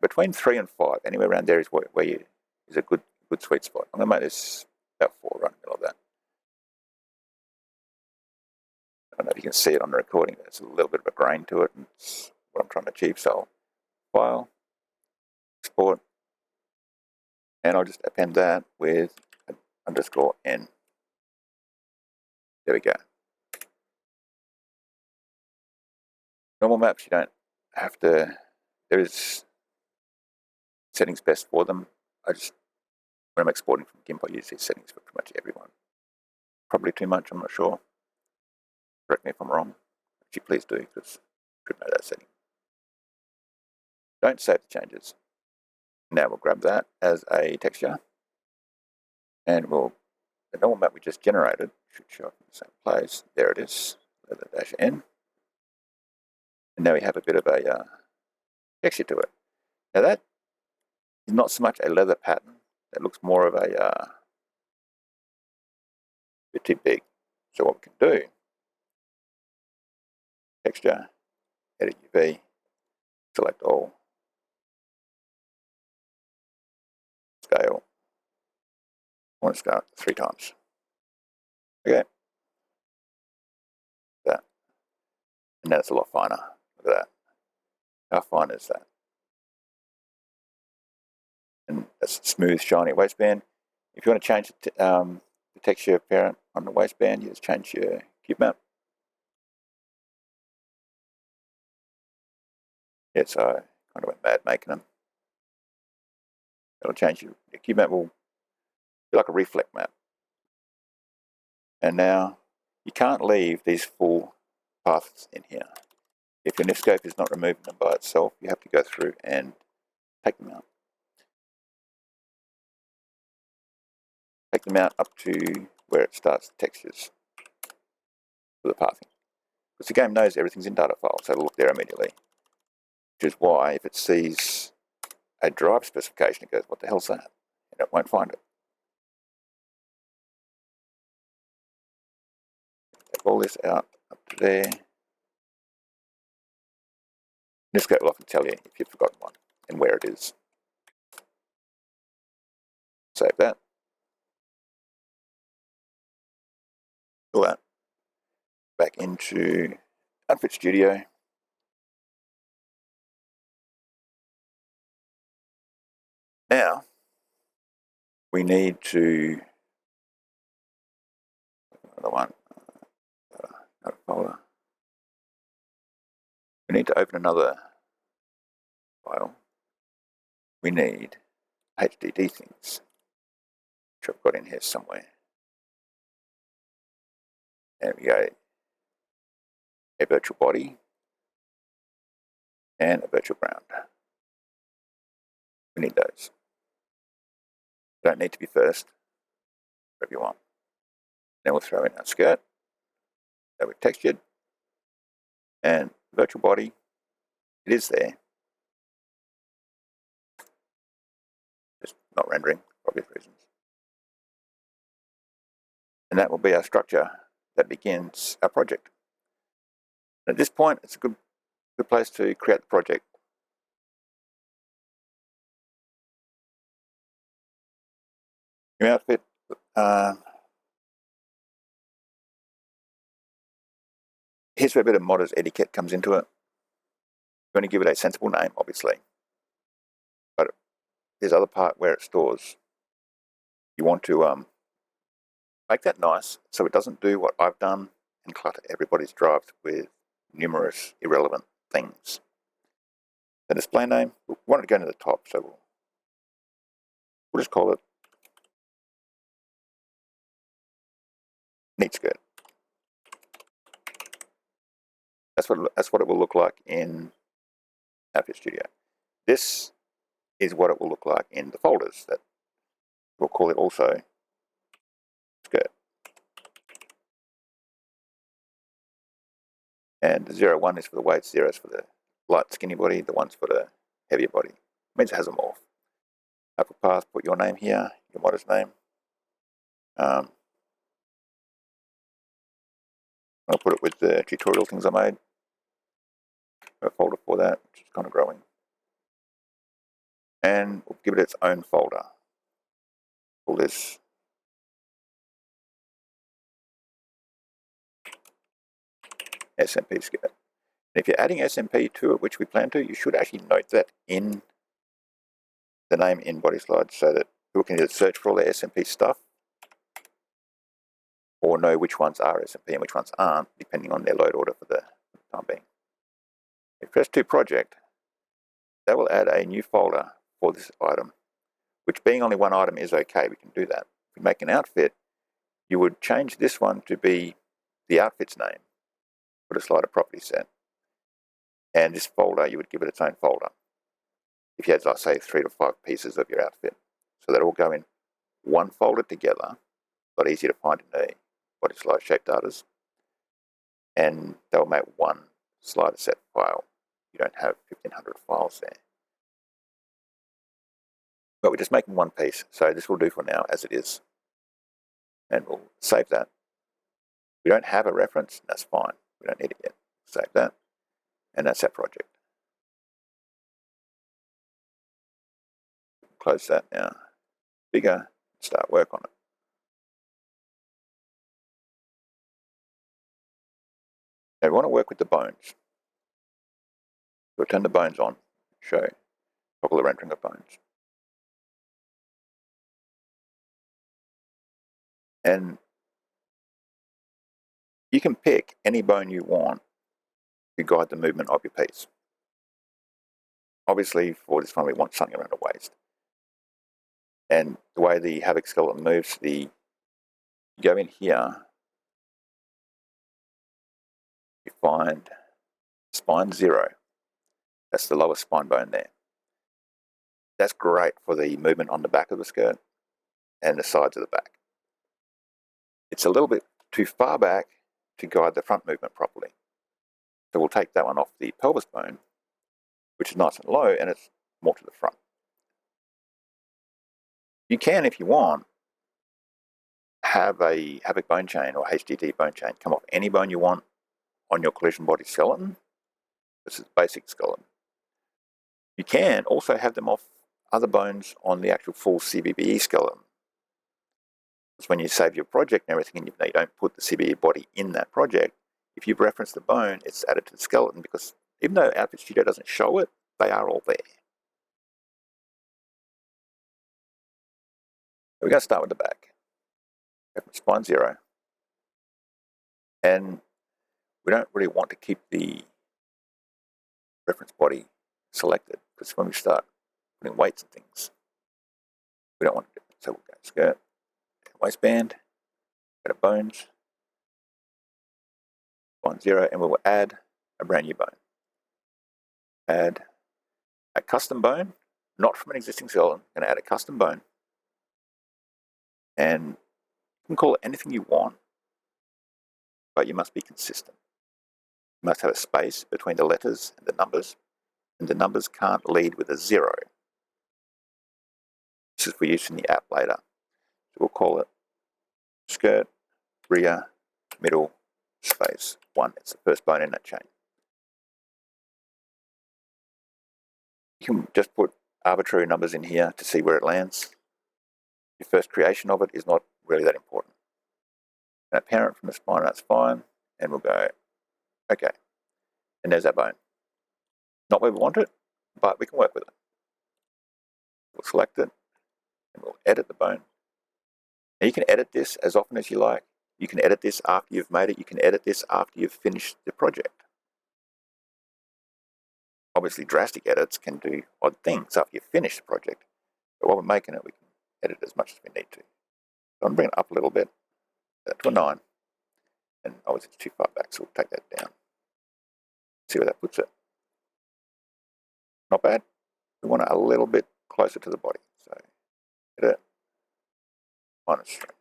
Between 3 and 5, anywhere around there is where is a good sweet spot. I'm going to make this about 4 right in the middle of that. I don't know if you can see it on the recording. There's a little bit of a grain to it, and it's what I'm trying to achieve. So file, export, and I'll just append that with an _n. There we go. Normal maps, you don't have to, there is settings best for them. When I'm exporting from GIMP, I use these settings for pretty much everyone. Probably too much, I'm not sure. Correct me if I'm wrong. Actually, please do, because I should know that setting. Don't save the changes. Now we'll grab that as a texture, and the normal map we just generated should show up in the same place. There it is, -N. And now we have a bit of a texture to it. Now that is not so much a leather pattern. That looks more of a bit too big. So what we can do, texture, edit UV, select all, scale. I want to scale 3 times. Okay. That. And now it's a lot finer. Look at that. How fine is that? And that's a smooth, shiny waistband. If you want to change the texture parent on the waistband, you just change your cube map. Yeah, so I kind of went mad making them. It'll change your cube map, will be like a reflect map. And now you can't leave these full paths in here. If your Nifskope is not removing them by itself, you have to go through and take them out. Take them out up to where it starts textures for the pathing. Because the game knows everything's in data files, so it'll look there immediately. Which is why if it sees a drive specification, it goes, what the hell's that? And it won't find it. Take all this out up to there. Nifskope will often tell you if you've forgotten one and where it is. Save that. Pull that back into Unfit Studio. Now we need to another one. Another folder. We need to open another file. We need HDT things, which I've got in here somewhere. There we go. A virtual body and a virtual ground. We need those. They don't need to be first, whatever you want. Then we'll throw in our skirt that we've textured, and virtual body, it is there. Just not rendering for obvious reasons. And that will be our structure that begins our project. And at this point, it's a good place to create the project. New outfit. Here's where a bit of modder's etiquette comes into it. You're going to give it a sensible name, obviously. But there's other part where it stores. You want to make that nice so it doesn't do what I've done and clutter everybody's drives with numerous irrelevant things. The display name, we want it to go to the top, so we'll just call it Neat Skirt. That's what it will look like in Outfit Studio. This is what it will look like in the folders that we'll call it also Skirt. And the 0, 1 is for the weight, 0 is for the light skinny body, the 1's for the heavier body. It means it has a morph. Upper path, put your name here, your modder's name. I'll put it with the tutorial things I made. A folder for that, which is kind of growing. And we'll give it its own folder. Call this SMP skirt. And if you're adding SMP to it, which we plan to, you should actually note that in the name in body slides so that people can either search for all the SMP stuff or know which ones are SMP and which ones aren't, depending on their load order for the time being. If you press to project, that will add a new folder for this item, which being only one item is okay, we can do that. If you make an outfit, you would change this one to be the outfit's name, put a slider property set, and this folder, you would give it its own folder. if you had, like, say, 3 to 5 pieces of your outfit. So they'll all go in one folder together, a lot easier to find in the body slider shape datas, and they'll make one slider set file. You don't have 1,500 files there. But we're just making one piece, so this will do for now as it is. And we'll save that. We don't have a reference, that's fine. We don't need it yet. Save that, and that's our project. Close that now. Bigger, start work on it. Now we want to work with the bones. We'll turn the bones on, show toggle the rendering of bones. And you can pick any bone you want to guide the movement of your piece. Obviously, for this one, we want something around the waist. And the way the Havoc skeleton moves, you go in here, you find spine 0. That's the lowest spine bone there. That's great for the movement on the back of the skirt and the sides of the back. It's a little bit too far back to guide the front movement properly. So we'll take that one off the pelvis bone, which is nice and low, and it's more to the front. You can, if you want, have a Havoc bone chain or HDT bone chain come off any bone you want on your collision body skeleton. This is basic skeleton. You can also have them off other bones on the actual full CBBE skeleton. Because when you save your project and everything, and you don't put the CBBE body in that project, if you've referenced the bone, it's added to the skeleton, because even though Outfit Studio doesn't show it, they are all there. We're going to start with the back. Spine 0. And we don't really want to keep the reference body selected, because when we start putting weights and things, we don't want to do it. So we'll go skirt, waistband, go to bones, spine 0, and we will add a brand new bone. Add a custom bone, not from an existing skeleton. I'm going to add a custom bone. And you can call it anything you want, but you must be consistent. You must have a space between the letters and the numbers can't lead with a 0. This is for use in the app later. So we'll call it skirt, rear, middle, space 1. It's the first bone in that chain. You can just put arbitrary numbers in here to see where it lands. Your first creation of it is not really that important. And a parent from the spine, that's fine. And we'll go, okay. And there's our bone. Not where we want it, but we can work with it. We'll select it, and we'll edit the bone. Now you can edit this as often as you like. You can edit this after you've made it. You can edit this after you've finished the project. Obviously, drastic edits can do odd things after you've finished the project. But while we're making it, we can edit as much as we need to. So I'm bringing it up a little bit, to a 9. And obviously it's too far back, so we'll take that down. See where that puts it. Not bad. We want it a little bit closer to the body. So edit, -3.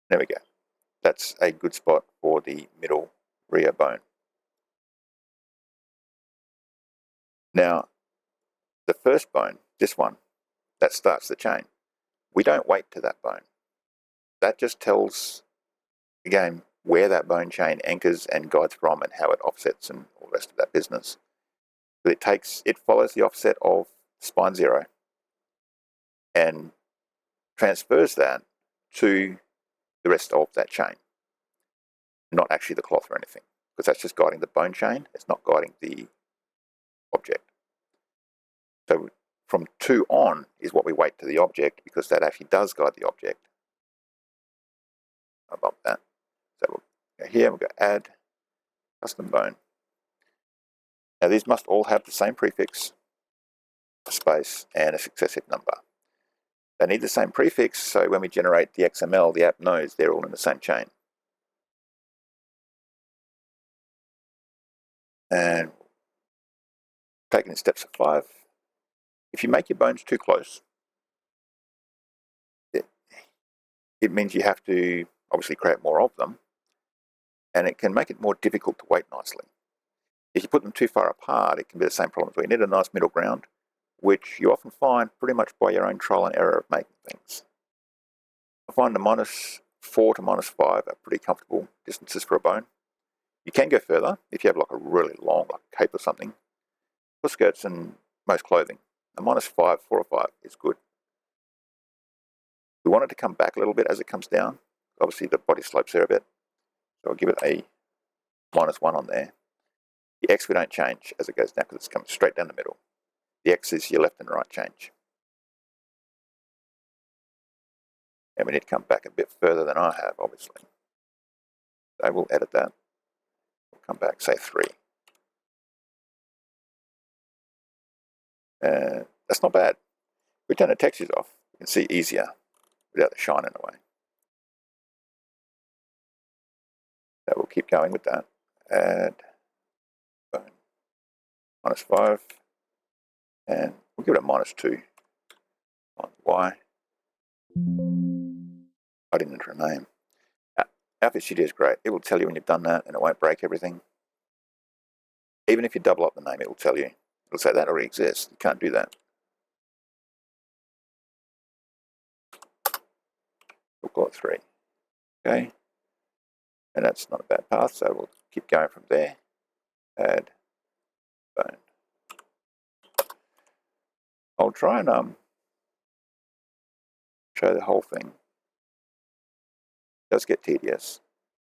There we go. That's a good spot for the middle rear bone. Now, the first bone, this one, that starts the chain. We don't wait to that bone. That just tells the game where that bone chain anchors and guides from and how it offsets and all the rest of that business. But it follows the offset of spine 0 and transfers that to the rest of that chain. Not actually the cloth or anything, because that's just guiding the bone chain. It's not guiding the object. So from 2 on is what we wait to the object, because that actually does guide the object. I'll bump that. So we'll go here, we'll go add custom bone. Now these must all have the same prefix, a space, and a successive number. They need the same prefix, so when we generate the XML, the app knows they're all in the same chain. And take it in steps of 5. If you make your bones too close, it means you have to obviously create more of them, and it can make it more difficult to weight nicely. If you put them too far apart, it can be the same problem. So you need a nice middle ground, which you often find pretty much by your own trial and error of making things. I find the -4 to -5 are pretty comfortable distances for a bone. You can go further if you have like a really long like cape or something. For skirts and most clothing, a -5, 4 or 5 is good. We want it to come back a little bit as it comes down. Obviously the body slopes there a bit. So I'll give it a -1 on there. The X we don't change as it goes down because it's coming straight down the middle. The X is your left and right change. And we need to come back a bit further than I have, obviously. So we'll edit that. We'll come back, say 3. That's not bad. If we turn the textures off, you can see easier without the shine in the way. So we'll keep going with that. Add bone -5, and we'll give it a -2 on Y. I didn't enter a name. Outfit Studio is great. It will tell you when you've done that, and it won't break everything. Even if you double up the name, it will tell you. It'll say that already exists. You can't do that. We'll call it 3. Okay. And that's not a bad path, so we'll keep going from there. Add bone. I'll try and show the whole thing. It does get tedious.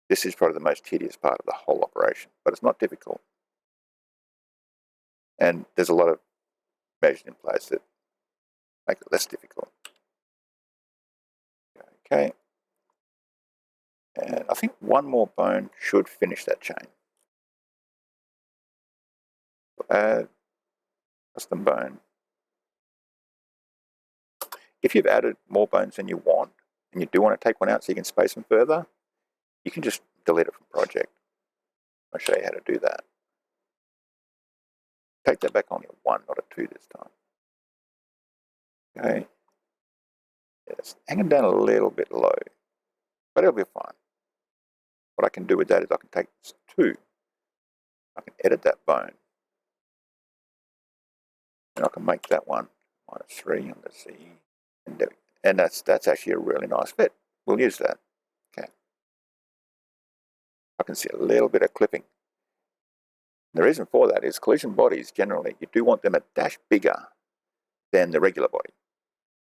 This is probably the most tedious part of the whole operation, but it's not difficult. And there's a lot of measures in place that make it less difficult. Okay. And I think one more bone should finish that chain. We'll add custom bone. If you've added more bones than you want, and you do want to take one out so you can space them further, you can just delete it from project. I'll show you how to do that. Take that back only a 1, not a 2 this time. Okay. Yeah, it's hanging down a little bit low, but it'll be fine. What I can do with that is I can take this 2, I can edit that bone, and I can make that one -3 on the Z, and that's actually a really nice fit. We'll use that. Okay. I can see a little bit of clipping. And the reason for that is collision bodies, generally, you do want them a dash bigger than the regular body.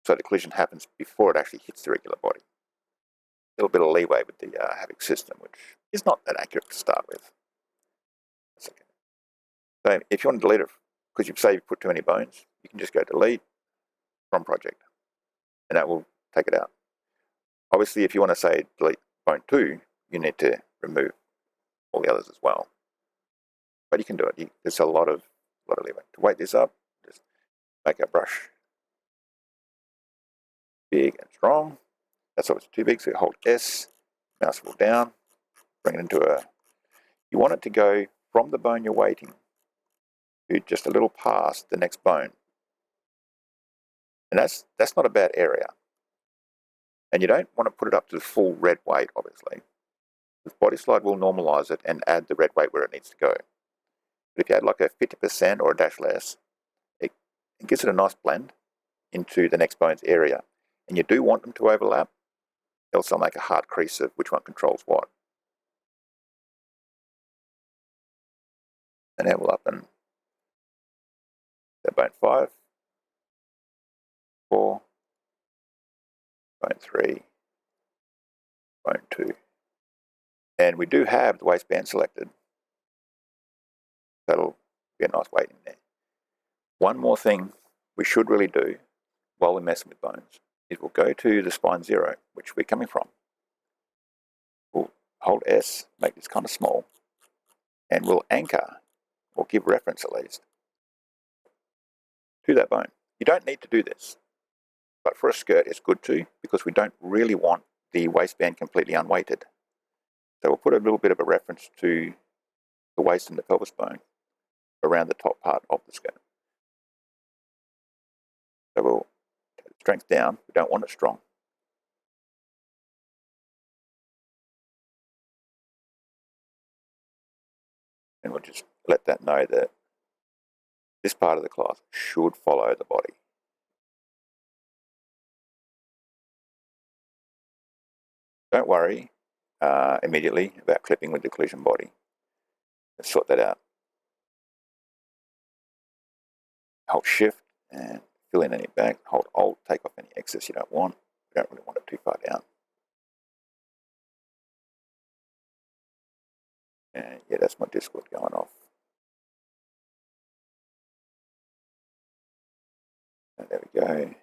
So the collision happens before it actually hits the regular body. A little bit of leeway with the Havoc system, which is not that accurate to start with. That's okay. So if you want to delete it, because you say you put too many bones, you can just go delete from project, and that will take it out. Obviously, if you want to say delete bone 2, you need to remove all the others as well. But you can do it. There's a lot of leeway. To weight this up, just make our brush big and strong. That's obviously too big, so you hold S, mouse wheel down, bring it into a... You want it to go from the bone you're weighting to just a little past the next bone. And that's not a bad area. And you don't want to put it up to the full red weight, obviously. The body slide will normalize it and add the red weight where it needs to go. But if you add like a 50% or a dash less, it gives it a nice blend into the next bone's area. And you do want them to overlap, else they'll make a hard crease of which one controls what. And now we'll up and bone 5, 4, bone 3, bone 2. And we do have the waistband selected. That'll be a nice weight in there. One more thing we should really do while we're messing with bones is we'll go to the spine 0, which we're coming from. We'll hold S, make this kind of small, and we'll anchor, or give reference at least, to that bone. You don't need to do this, but for a skirt it's good to, because we don't really want the waistband completely unweighted. So we'll put a little bit of a reference to the waist and the pelvis bone. around the top part of the skirt. So we'll take the strength down. We don't want it strong. And we'll just let that know that this part of the cloth should follow the body. Don't worry immediately about clipping with the collision body. Let's sort that out. Hold Shift and fill in any back. Hold Alt, take off any excess you don't want. You don't really want it too far down. And yeah, that's my Discord going off. And there we go.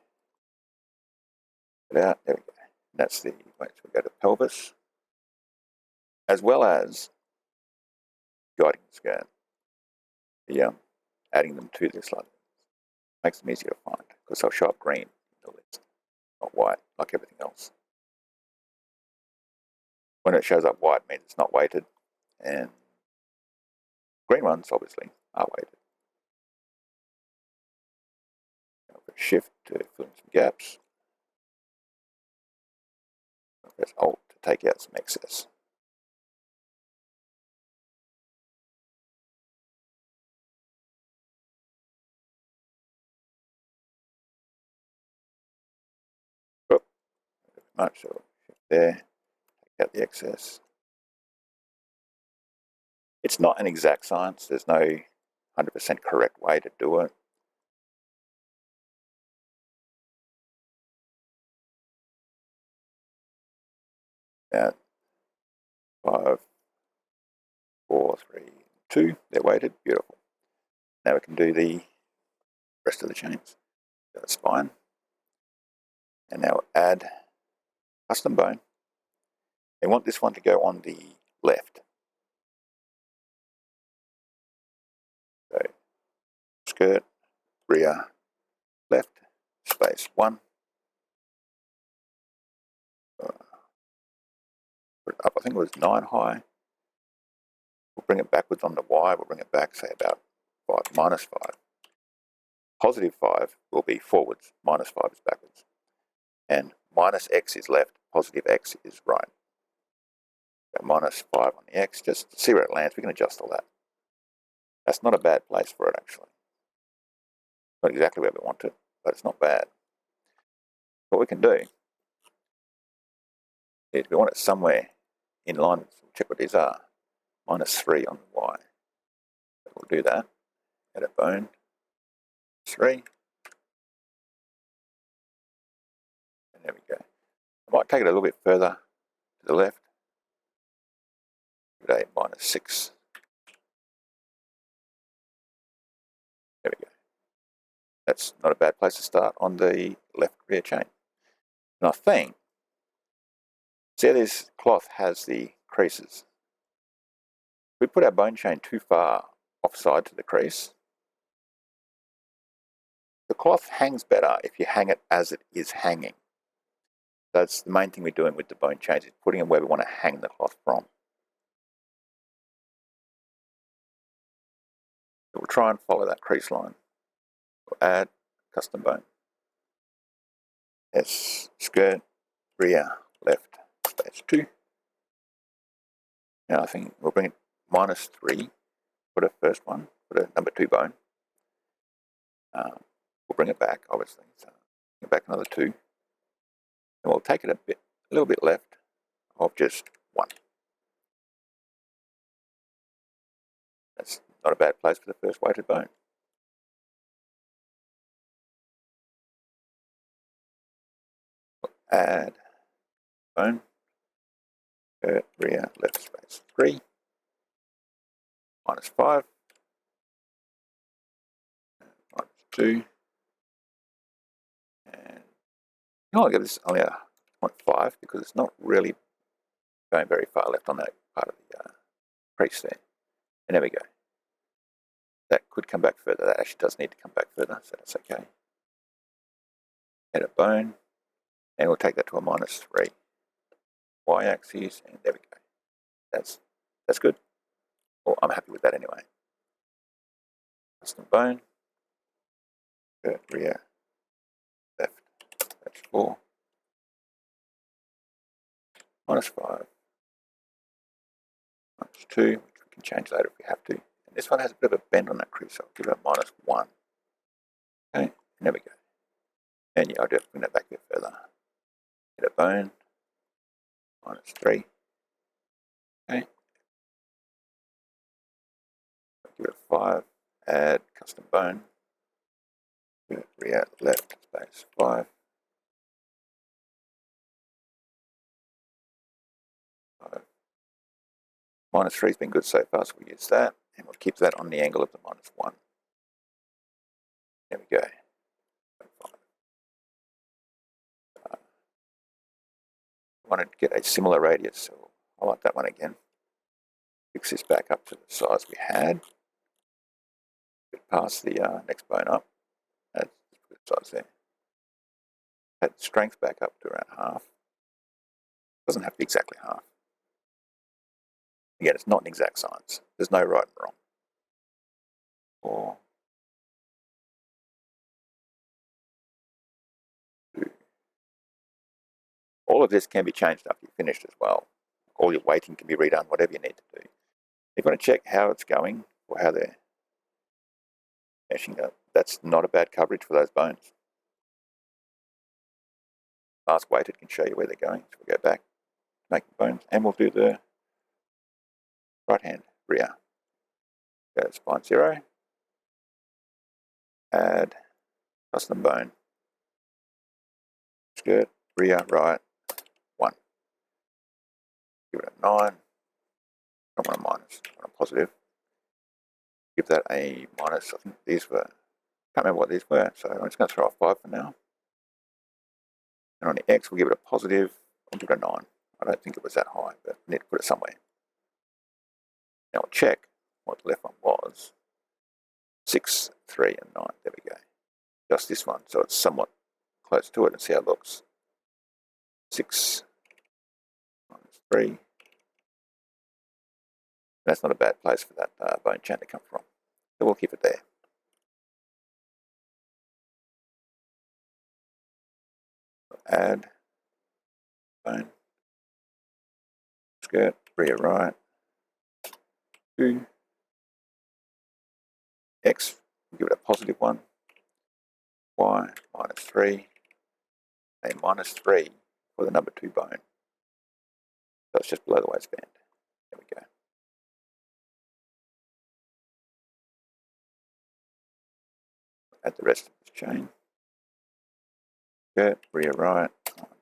Put it out. There we go. And that's the way. So we go to pelvis, as well as guiding the skirt. Yeah, adding them to this line makes them easier to find because they'll show up green in the list, not white like everything else. When it shows up white, it means it's not weighted, and green ones obviously are weighted. I'll press Shift to fill in some gaps. I'll press Alt to take out some excess. Oh, much, so Shift there, take out the excess. It's not an exact science. There's no 100% correct way to do it. Now, 5, 4, 3, 2, they're weighted, beautiful. Now we can do the rest of the chains. So the spine, and now add custom bone. I want this one to go on the left. So skirt, rear, left, space 1. Put it up, I think it was 9 high. We'll bring it backwards on the Y. We'll bring it back, say about 5, minus 5. Positive 5 will be forwards, minus 5 is backwards. And minus X is left, positive X is right. So minus 5 on the X, just see where it lands. We can adjust all that. That's not a bad place for it, actually. Not exactly where we want it, but it's not bad. What we can do is we want it somewhere in line with, check what these are, minus 3 on the Y. So we'll do that. Edit bone, 3. And there we go. I might take it a little bit further to the left. Give it a minus 6. There we go. That's not a bad place to start on the left rear chain. And I think, see how this cloth has the creases. If we put our bone chain too far offside to the crease, the cloth hangs better if you hang it as it is hanging. That's the main thing we're doing with the bone chains, is putting it where we want to hang the cloth from. So we'll try and follow that crease line. We'll add custom bone. It's skirt, rear, left, space 2. Now I think we'll bring it minus 3, put a first one, put a number 2 bone. We'll bring it back, obviously, so bring it back another 2. And we'll take it a little bit left of just 1. That's not a bad place for the first weighted bone. We'll add bone, rear, left, space 3, minus 5, minus 2, and I'll give this only a 0.5 because it's not really going very far left on that part of the crease there. And there we go. That could come back further. That actually does need to come back further, so that's okay. Edit bone, and we'll take that to a minus 3. Y-axis, and there we go. That's good. Well, I'm happy with that anyway. custom bone, rear, left, that's 4, -5, -2, which we can change later if we have to. And this one has a bit of a bend on that crease, so I'll give it a -1. Okay, and there we go. And yeah, I'll just bring that back a bit further. Hit a bone, -3. Okay. Give it a 5, add custom bone, rear, left, space 5. -3 has been good so far, so we'll use that, and we'll keep that on the angle of the -1. There we go. Wanted to get a similar radius, so I like that one again. Fix this back up to the size we had. Get past the next bone up. That's a good size there. Add strength back up to around half. Doesn't have to be exactly half. Again, it's not an exact science. There's no right and wrong. Or all of this can be changed after you're finished as well. All your weighting can be redone, whatever you need to do. If you want to check how it's going or how they're meshing up, that's not a bad coverage for those bones. Fast weighted can show you where they're going. So we'll go back, make the bones, and we'll do the right hand rear. Go to spine 0, add custom bone, skirt, rear, right, 1. Give it a 9. I don't want a minus, I want a positive. Give that a minus. I think these were, can't remember what these were, so I'm just going to throw off 5 for now. And on the X, we'll give it a positive. I'll give it a 9. I don't think it was that high, but I need to put it somewhere. Now we'll check what the left one was. 6, 3, and 9. There we go. Just this one, so it's somewhat close to it, and see how it looks. 6 -3. That's not a bad place for that bone chain to come from. So we'll keep it there. Add bone, skirt, rear right, 2, X, give it a positive 1, Y, -3, a -3 for the number 2 bone. So it's just below the waistband. There we go. Add the rest of this chain. Skirt, rear right,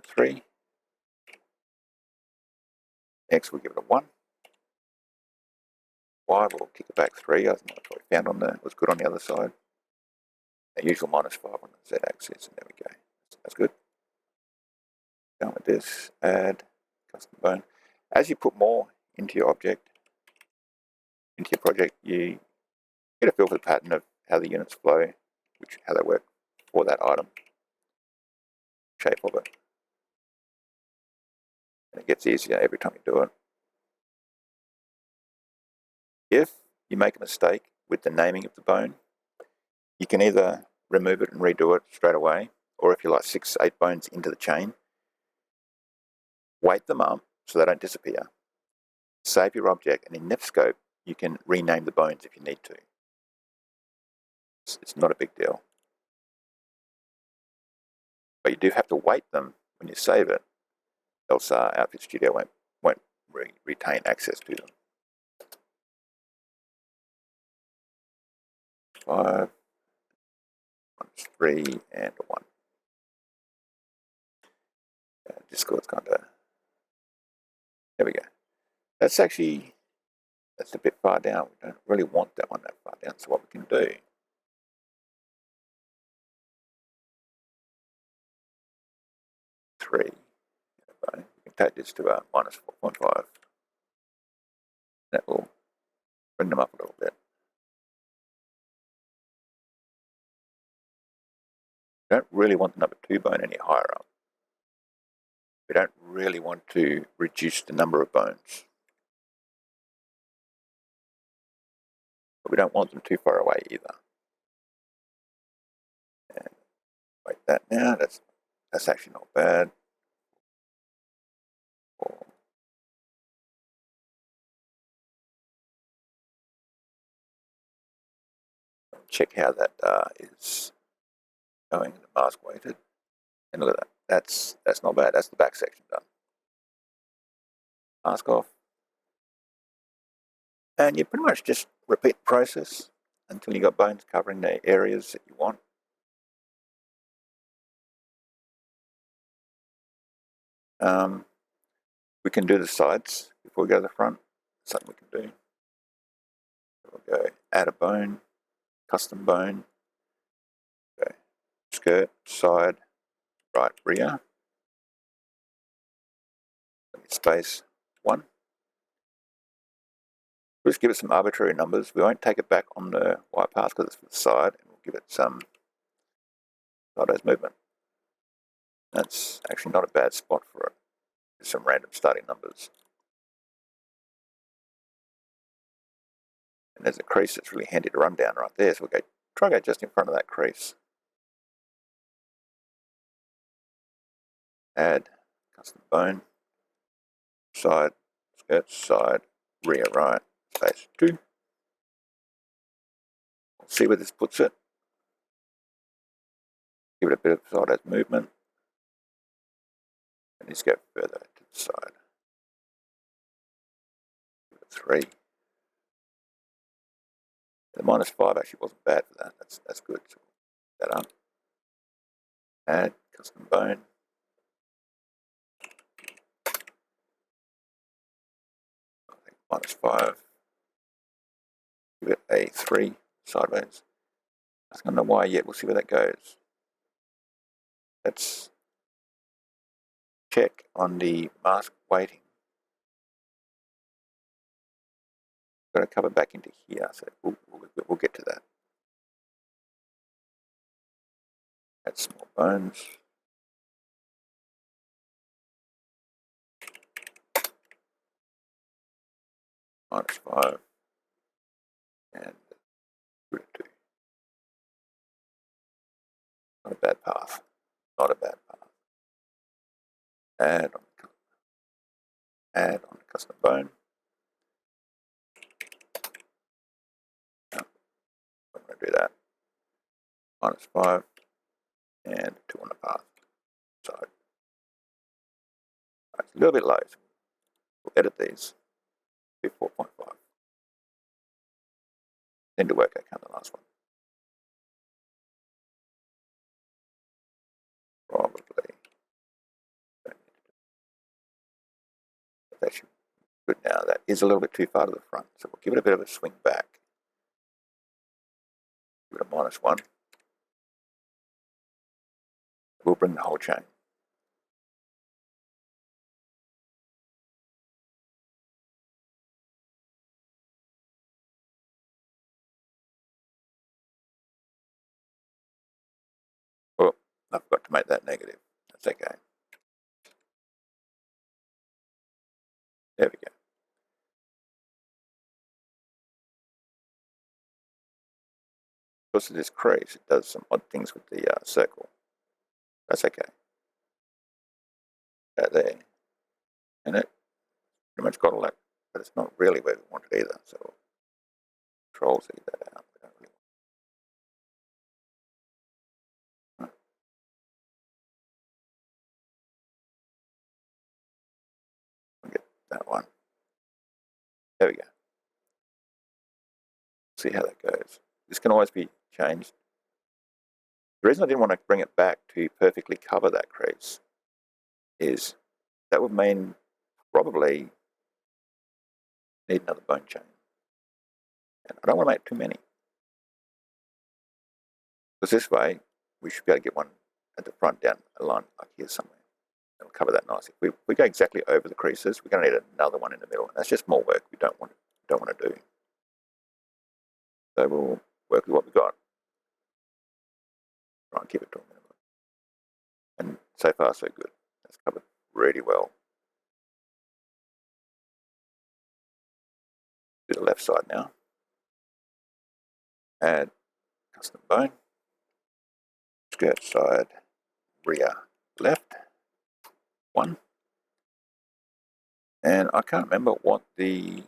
-3. X, we'll give it a 1. Y, we'll kick it back 3. I think that's what we found on the, was good on the other side. The usual -5 on the Z axis, and there we go. That's good. Down with this, add custom bone. As you put more into your object, into your project, you get a feel for the pattern of how the units flow, how they work for that item, shape of it. And it gets easier every time you do it. If you make a mistake with the naming of the bone, you can either remove it and redo it straight away, or if you're like 6, 8 bones into the chain, weight them up so they don't disappear, save your object, and in Nifskope you can rename the bones if you need to. It's not a big deal. But you do have to weight them when you save it, else Outfit Studio won't retain access to them. 5, 3, and 1. Discord's kind of, there we go. That's actually, that's a bit far down. We don't really want that one that far down, so what we can do, we can take this to a -4.5. That will bring them up a little bit. We don't really want the number 2 bone any higher up. We don't really want to reduce the number of bones. But we don't want them too far away either. Like that now, that's actually not bad. Check how that is going in the mask weighted. And look at that. That's not bad. That's the back section done. Mask off. And you pretty much just repeat the process until you got bones covering the areas that you want. We can do the sides before we go to the front. Something we can do. We'll go add a bone, custom bone. Okay. Skirt, side, right, rear. Space 1. We'll just give it some arbitrary numbers. We won't take it back on the Y path because it's for the side, and we'll give it some sideways movement. That's actually not a bad spot for it. Just some random starting numbers. And there's a crease that's really handy to run down right there, so we'll try to go just in front of that crease. Add, custom bone, side, skirt, side, rear, right, space 2. We'll see where this puts it. Give it a bit of sideways movement. And just go further to the side. Give it 3. The -5 actually wasn't bad for that. That's good. So put that up. Add, custom bone. I think -5. Give it a 3 sideways. I don't know why yet. We'll see where that goes. Let's check on the mask weighting. Got to cover back into here, so we'll get to that. Add small bones. -5 and 2. Not a bad path. Not a bad path. Add on the custom bone. No, I'm going to do that. -5 and 2 on the path. Side. Right, it's a little bit low. So we'll edit these. Do 4.5. Then to work okay on the last one. Probably. That should be good now. That is a little bit too far to the front, so we'll give it a bit of a swing back. Give it a -1. We'll bring the whole chain. Oh, I forgot to make that negative. That's okay. There we go. Because of this crease, it does some odd things with the circle. That's okay. That there. And it pretty much got all that, but it's not really where we want it either. So Control Z that out. We don't really want it. We'll get that one. There we go. See how that goes. This can always be changed. The reason I didn't want to bring it back to perfectly cover that crease is that would mean probably need another bone chain. And I don't want to make too many. Because this way, we should be able to get one at the front down a line like here somewhere. It'll cover that nicely. If we go exactly over the creases, we're going to need another one in the middle. And that's just more work we don't want to do. So we'll work with what we've got. Try and keep it to a minimum. And so far, so good. That's covered really well. Do the left side now. Add custom bone. skirt side, rear left, 1. And I can't remember what the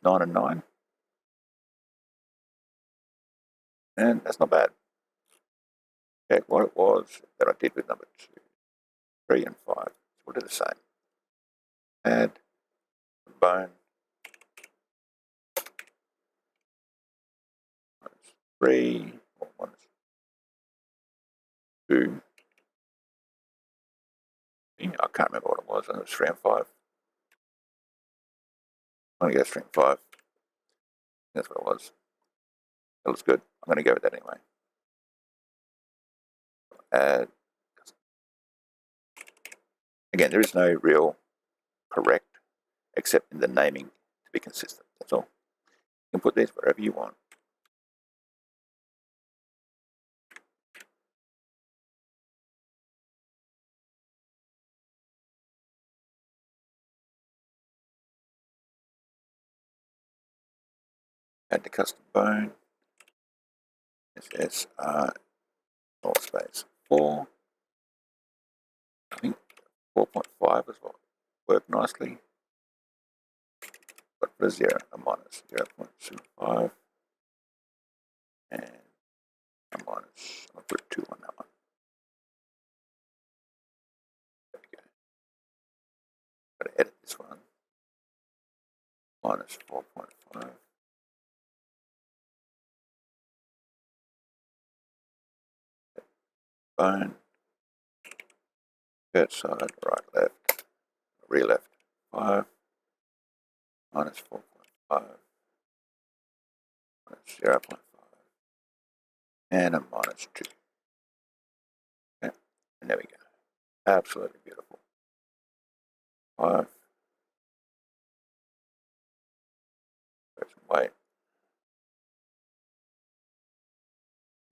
9 and 9. And that's not bad. Check what it was that I did with number 2, 3, and 5. So we'll do the same. Add bone. Minus 3, or minus 2. I can't remember what it was. I think it was 3 and 5. I'm going to go 3 and 5. That's what it was. That looks good. I'm going to go with that anyway. Add. Again, there is no real correct, except in the naming to be consistent. That's all. You can put these wherever you want. Add the custom bone. SS all space 4. I think 4.5 is what worked nicely. But put a 0, a minus 0.75, and a minus. I'll put 2 on that one. There we go. Got to edit this one. Minus 4.5. Bone. Skirt side, right, left, rear left, 5. Minus 4.5. Minus 0.5. And a minus 2. Okay. And there we go. Absolutely beautiful. 5. Put some weight.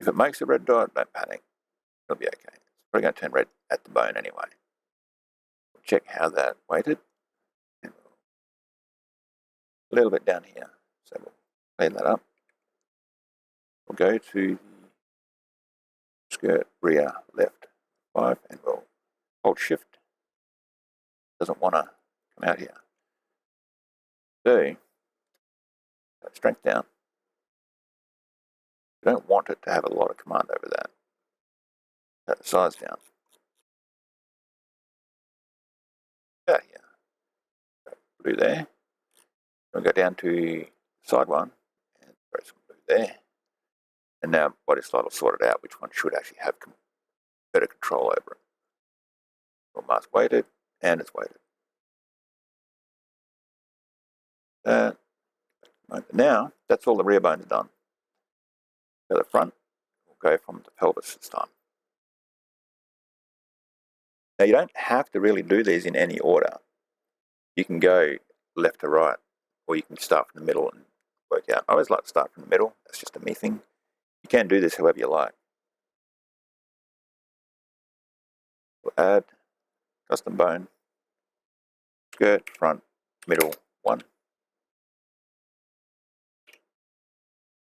If it makes a red dot, don't panic. It'll be okay. It's probably going to turn red at the bone anyway. We'll check how that weighted. And a little bit down here. So we'll clean that up. We'll go to the skirt rear left 5 and we'll hold shift. Doesn't want to come out here. So, strength down. You don't want it to have a lot of command over that. Set the size down. Out here. Blue there. We'll go down to side 1 and throw some blue there. And now body slide will sort it out which one should actually have better control over it. We'll mask weighted, and it's weighted. Now, that's all the rear bones done. So the front will go from the pelvis this time. Now you don't have to really do these in any order. You can go left to right, or you can start from the middle and work out. I always like to start from the middle. That's just a me thing. You can do this however you like. We'll add custom bone, skirt, front, middle, 1.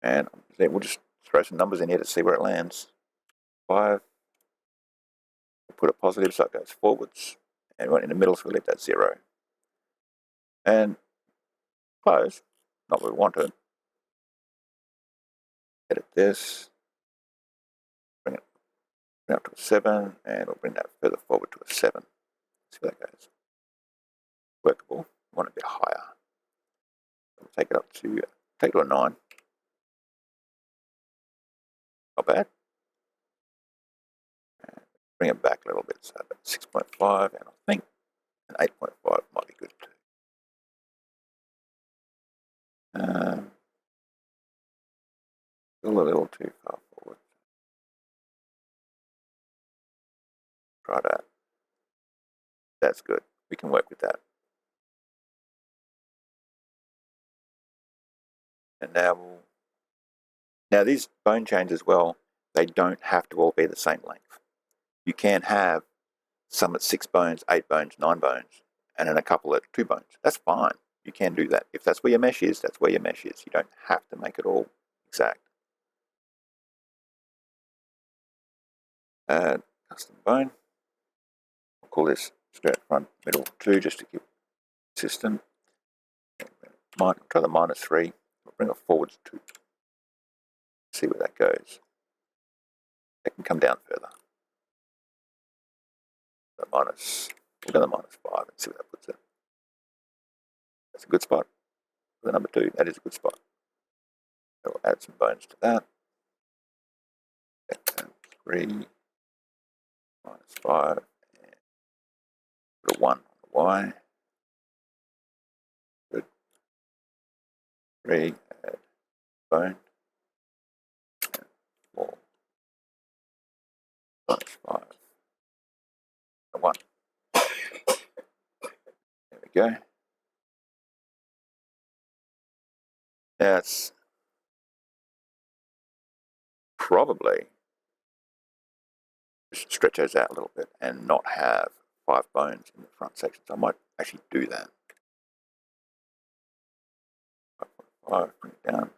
And we'll just throw some numbers in here to see where it lands. 5. We'll put a positive so it goes forwards. And in the middle, so we'll leave that 0. And close, not where we want it. Edit this. Bring it up to a 7, and we'll bring that further forward to a 7. See where that goes. Workable. We want it a bit higher. We'll take it up to a 9. Not bad. And bring it back a little bit, so about 6.5, and I think an 8.5 might be good too. Still a little too far forward. Try that. That's good. We can work with that. And now these bone chains as well, they don't have to all be the same length. You can have some at 6 bones, 8 bones, 9 bones, and then a couple at 2 bones. That's fine. You can do that. If that's where your mesh is, that's where your mesh is. You don't have to make it all exact. Add custom bone. We'll call this straight front, middle 2 just to keep it consistent. Try the -3. We'll bring it forwards 2. See where that goes. It can come down further. So we'll go to -5 and see where that puts it. That's a good spot. For the number 2, that is a good spot. So we'll add some bones to that. 3, -5, and put a 1 on the Y. Good. 3, add bone. 4, -5, and 1. There we go. Now it's probably just stretch those out a little bit and not have 5 bones in the front sections. I might actually do that. 5.5, bring it down.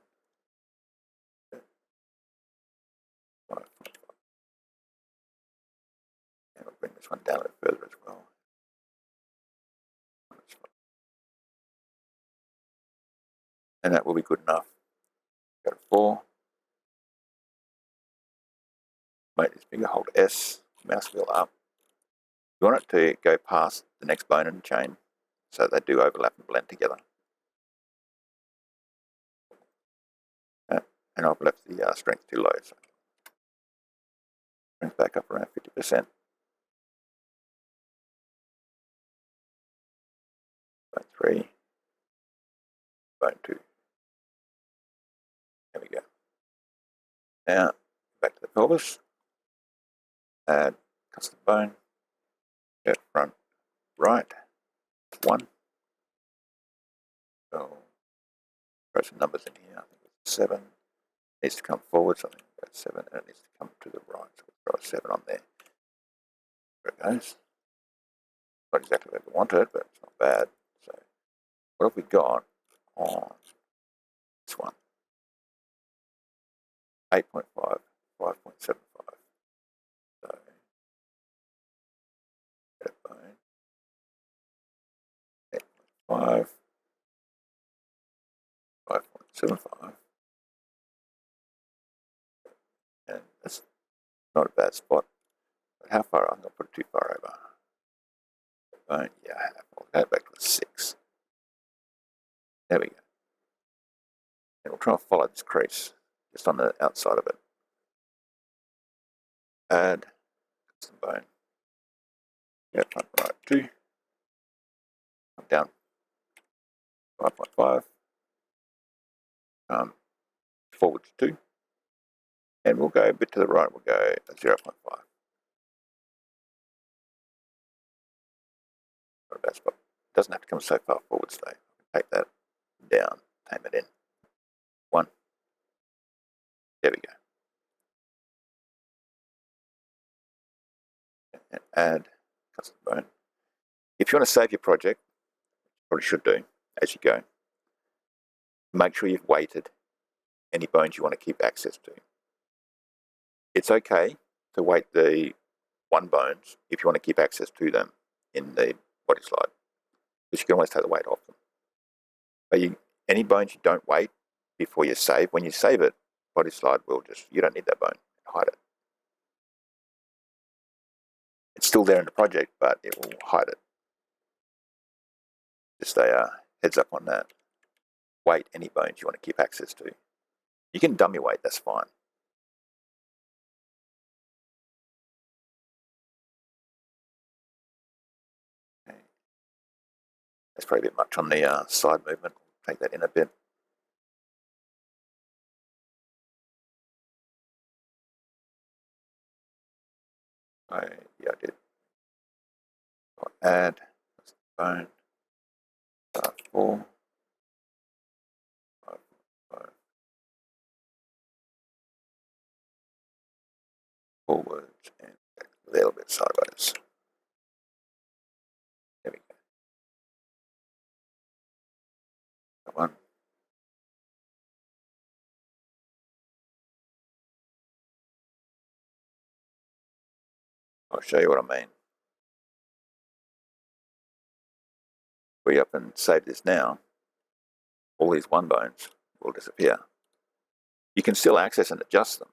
5.5. And we'll bring this one down a bit further as well. And that will be good enough. Go to 4. Make this bigger, hold S, mouse wheel up. You want it to go past the next bone in the chain so they do overlap and blend together. And I've left the strength too low, so strength back up around 50%. Bone 3, bone 2. There we go. Now, back to the pelvis. Add custom bone. Left, front, right. 1. So, throw some numbers in here. I think it's 7. It needs to come forward, so I think that's 7, and it needs to come to the right. So we'll throw a 7 on there. There it goes. Not exactly where we want it, but it's not bad. So, what have we got on this one? 8.5, 5.75. So, get a bone. 8.5, 5.75. And that's not a bad spot. But how far? I'm going to put it too far over. Bone, yeah, I have. I'll go back to a 6. There we go. And we'll try and follow this crease just on the outside of it. Add custom bone. Yeah, front right 2. Down 5.5. Forward 2. And we'll go a bit to the right, we'll go 0.5. Not a bad spot. It doesn't have to come so far forwards though. Take that down, tame it in. 1. There we go. And add custom bone. If you want to save your project, probably should do as you go, make sure you've weighted any bones you want to keep access to. It's okay to weight the 1 bones if you want to keep access to them in the body slide, because you can always take the weight off them. But any bones you don't weight before you save, when you save it, body slide will just, you don't need that bone, hide it. It's still there in the project, but it will hide it. Just a heads up on that. Weight any bones you want to keep access to. You can dummy weight, that's fine. Okay. That's probably a bit much on the side movement. We'll take that in a bit. Yeah, I did. I'll add bone. 4. 5, 5. Forwards and back a little bit sideways. There we go. That one. I'll show you what I mean. We up and save this now, all these one bones will disappear. You can still access and adjust them.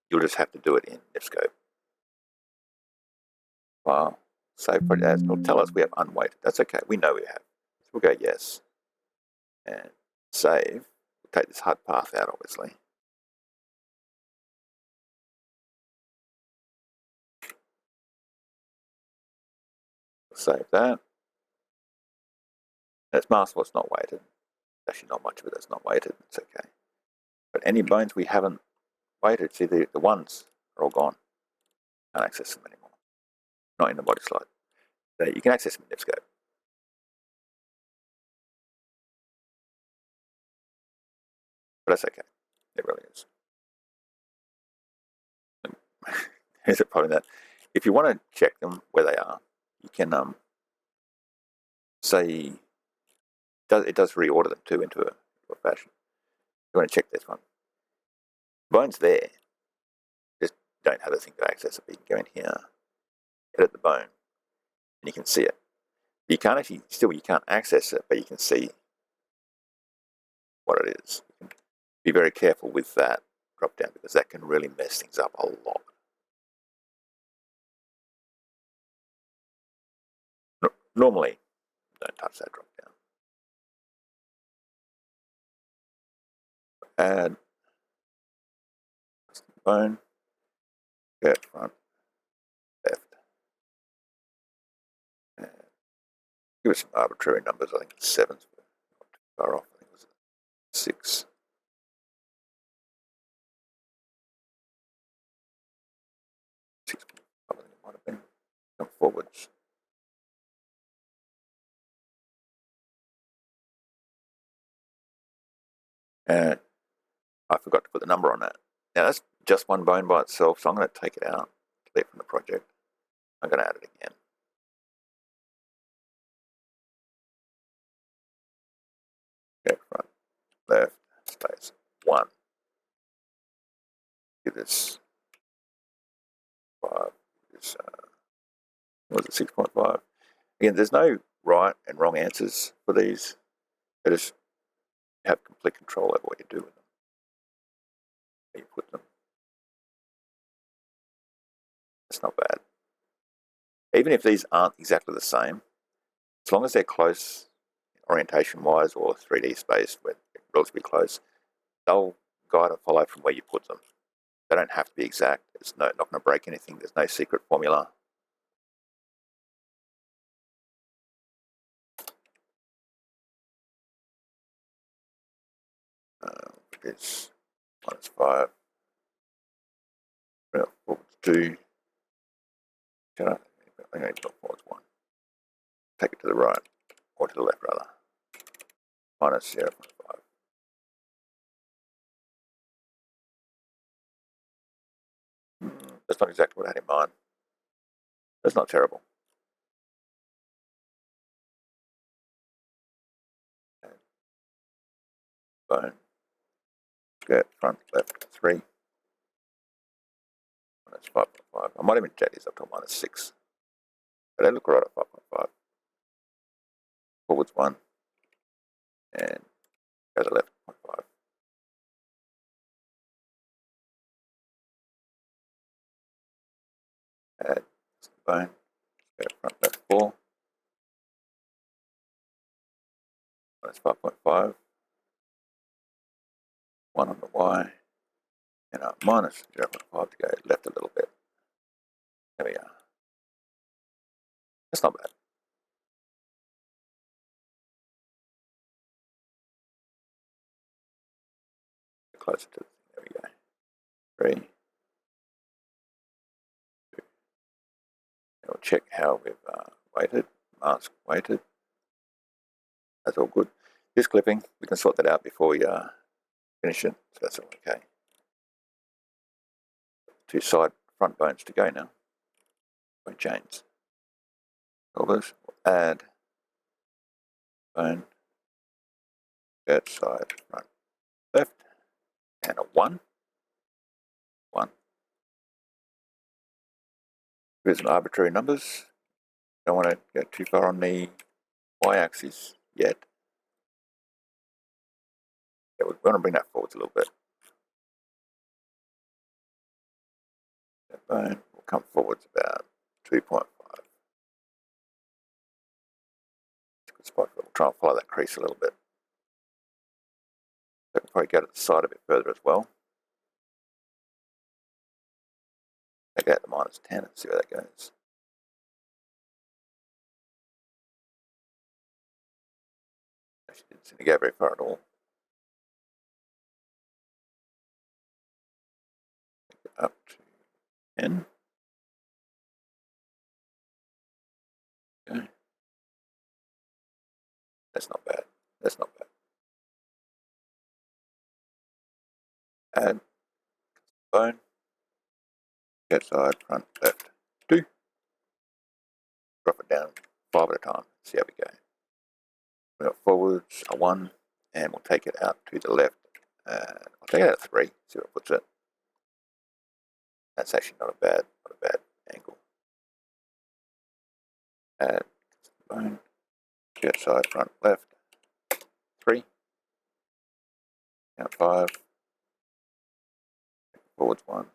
You'll just have to do it in Nifskope. File, save project as. It'll tell us we have unweighted. That's okay. We know we have. So we'll go yes. And save. We'll take this HUD path out, obviously. Save that. And it's masked, it's not weighted. Actually, not much of it that's not weighted. It's okay. But any bones we haven't weighted, see the ones are all gone. Can't access them anymore. Not in the body slide. So you can access them in Nifskope. But that's okay. It really is. Here's a problem that if you want to check them where they are, you can say it does reorder them too into a fashion. You want to check this one. Bone's there. Just don't have a thing to access it. But you can go in here, edit the bone, and you can see it. You can't actually you can't access it, but you can see what it is. You can be very careful with that drop down because that can really mess things up a lot. Normally, don't touch that drop down. Add bone, skirt front, left. And give it some arbitrary numbers. I think it's 7's not too far off. I think it was 6. 6, I think it might have been. Come forwards. And I forgot to put the number on that. Now that's just one bone by itself, so I'm going to take it out, delete from the project. I'm going to add it again. Okay, front, left, space, 1. Give this 5. This was it 6.5? Again, there's no right and wrong answers for these. They just have complete control over what you do with them. Where you put them. It's not bad. Even if these aren't exactly the same, as long as they're close orientation-wise or 3D space, where they're relatively close, they'll guide and follow from where you put them. They don't have to be exact. It's not going to break anything. There's no secret formula. It's -5. Forwards 2. I think it's not forwards 1. Take it to the right, or to the left rather. -0.5. That's not exactly what I had in mind. That's not terrible. And bone, skirt, front, left, 3. -5.5. I might even check these up to -6. But they look right at 5.5. Forwards 1. And go to left 0.5. Add bone, skirt, front, left, 4. -5.5. 1 on the Y. And -0.5 to go left a little bit. There we are. That's not bad. Closer to, there we go. 3. 2. And we'll check how we've weighted, mask weighted. That's all good. This clipping, we can sort that out before we finish it, so that's all okay. 2 side front bones to go now. Bone chains. All this, we'll add bone, skirt, side, front, left, and a 1. 1. Here's some arbitrary numbers. Don't want to go too far on the y-axis yet. Yeah, we want to bring that forwards a little bit. That bone will come forwards about 2.5. Good spot. We'll try and follow that crease a little bit. So we'll probably go to the side a bit further as well. Take out the -10 and see where that goes. Actually didn't seem to go very far at all. Take it up to 10. Okay. That's not bad. That's not bad. Add bone. Get side, front, left, 2. Drop it down 5 at a time. See how we go. Bring it forwards, a 1, and we'll take it out to the left. I'll take it out at 3, see where it puts it. That's actually not a bad angle. Add bone, get side, front, left, 3, count 5, forwards 1,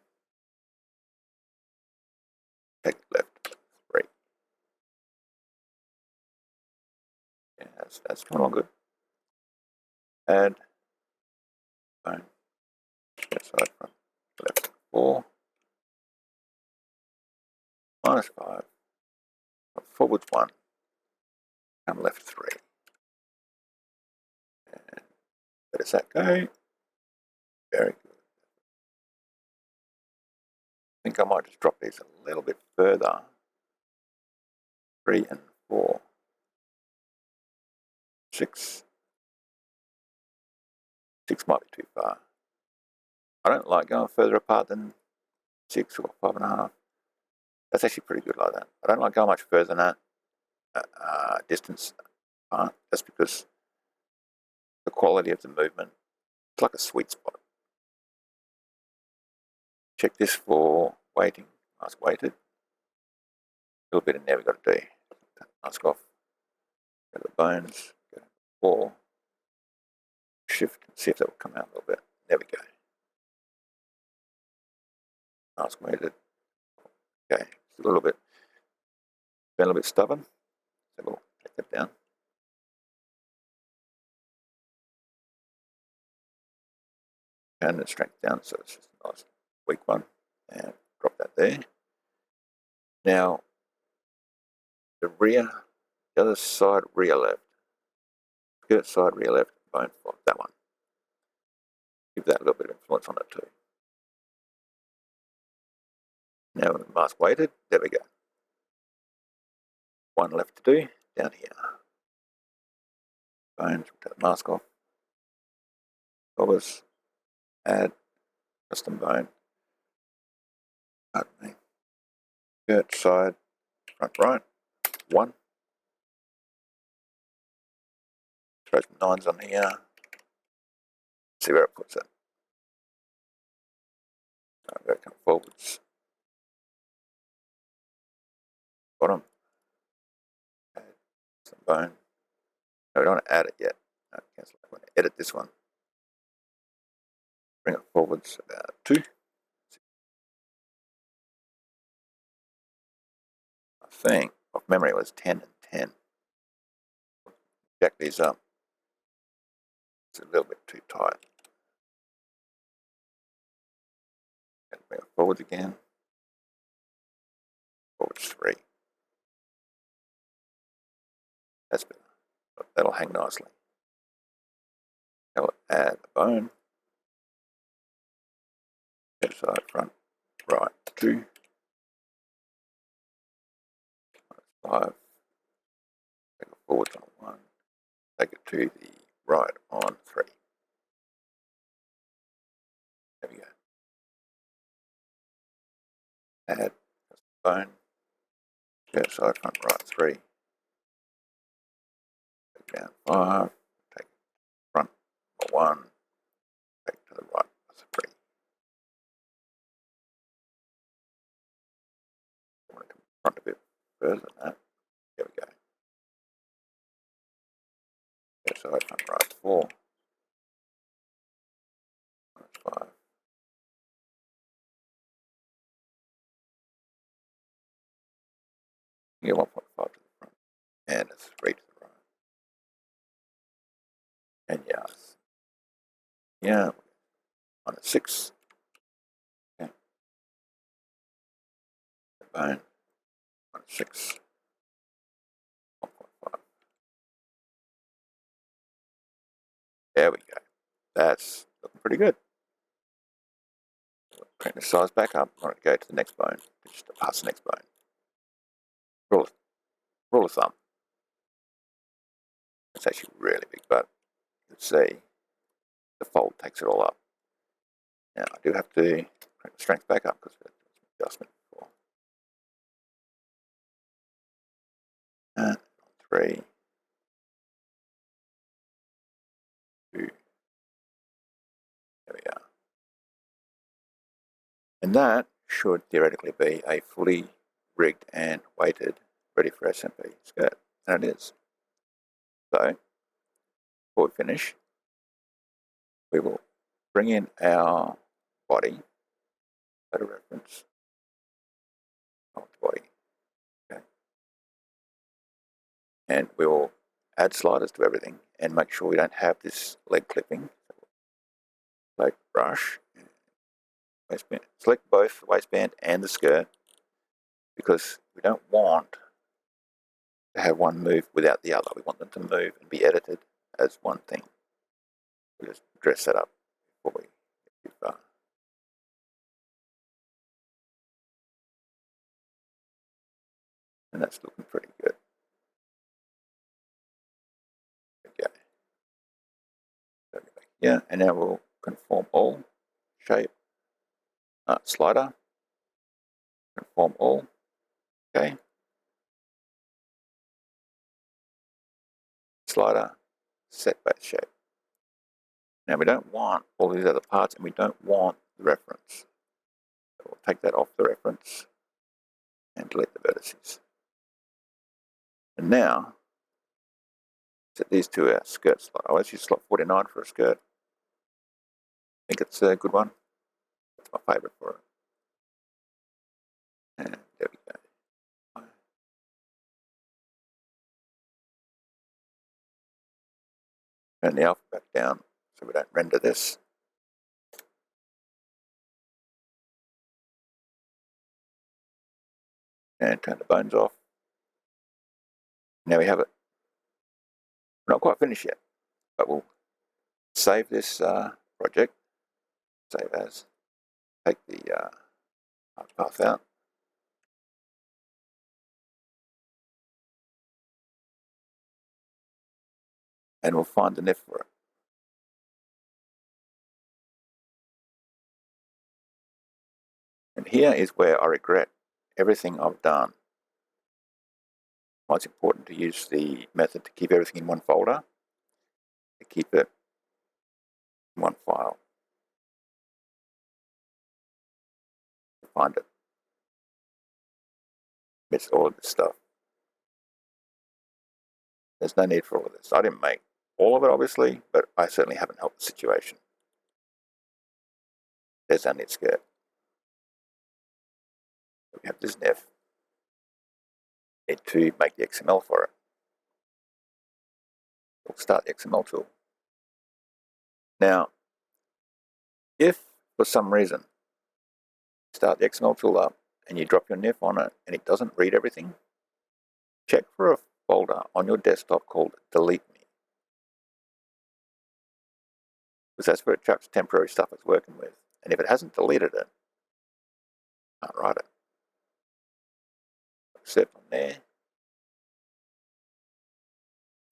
take left, 3. Yeah, that's coming along good. Add bone, get side, front, left, 4, -5, forwards 1, come left 3. And where does that go? Very good. I think I might just drop these a little bit further. 3 and 4. 6. 6 might be too far. I don't like going further apart than 6 or 5.5. That's actually pretty good like that. I don't like going much further than that distance apart, just because the quality of the movement, it's like a sweet spot. Check this for weighting. Mask weighted. A little bit in there we've got to do. Mask off. Go to the bones. Go to 4. Shift. See if that will come out a little bit. There we go. Mask weighted. Okay. It's a little bit. Been a little bit stubborn. So we'll take that down. Turn the strength down so it's just a nice weak one. And drop that there. Now, the other side rear left. Skirt side rear left, bone flop, that one. Give that a little bit of influence on it too. Now with the mask weighted, there we go. One left to do, down here. Bones, we'll take the mask off. Covers, add, custom bone. Pardon me. Skirt side, front right, 1. Throw some 9s on here. See where it puts it. I'm going to come forwards. Bottom. Add some bone. No, we don't want to add it yet. No, cancel that one. Edit this one. Bring it forwards about 2. I think, off memory, it was 10 and 10. Jack these up. It's a little bit too tight. Bring it forwards again. Forwards 3. That's better. That'll hang nicely. Now we'll add a bone. Left side, front, right, 2. 5. Take it forwards on 1. Take it to the right on 3. There we go. Add bone. Left side, front, right, 3. Take down 5. Take front 1. Take to the right 3. I want to come front a bit further than that. There we go. So I front right 4. That's 5. Yeah, 1.5 to the front. And it's 3 to the right. And yes. Yeah. On a 6. Okay. Bone. On a 6. 1.5. There we go. That's looking pretty good. Bring the size back up. I'm going to go to the next bone. Just past the next bone. Rule of thumb. It's actually really big, but let's see. The fold takes it all up. Now I do have to bring the strength back up because of the adjustment before. And 3, 2. There we are. And that should theoretically be a fully rigged and weighted, ready for SMP skirt. And it is. So, before we finish, we will bring in our body, at a reference of the body. Okay. And we will add sliders to everything and make sure we don't have this leg clipping. Like brush, waistband. Select both the waistband and the skirt because we don't want to have one move without the other. We want them to move and be edited as one thing. We'll just dress that up before we get too far. And that's looking pretty good. Okay. Yeah, and now we'll conform all, shape, slider, conform all, okay. Slider, set base shape. Now we don't want all these other parts and we don't want the reference. So we'll take that off the reference and delete the vertices. And now, set these to our skirt slot. I'll use slot 49 for a skirt. I think it's a good one. It's my favorite for it. And there we go. Turn the alpha back down so we don't render this. And turn the bones off. Now we have it. We're not quite finished yet, but we'll save this project. Save as. Take the path out. And we'll find the Nif for it. And here is where I regret everything I've done. Why it's important to use the method to keep everything in one folder, to keep it in one file. To find it. It's all of this stuff. There's no need for all of this. I didn't make all of it, obviously, but I certainly haven't helped the situation. There's our knit skirt. We have this Nif. Need to make the XML for it. We'll start the XML tool. Now, if for some reason you start the XML tool up and you drop your Nif on it and it doesn't read everything, check for a folder on your desktop called Delete Me. Because that's where it chucks temporary stuff it's working with. And if it hasn't deleted it, can't write it. Set on there.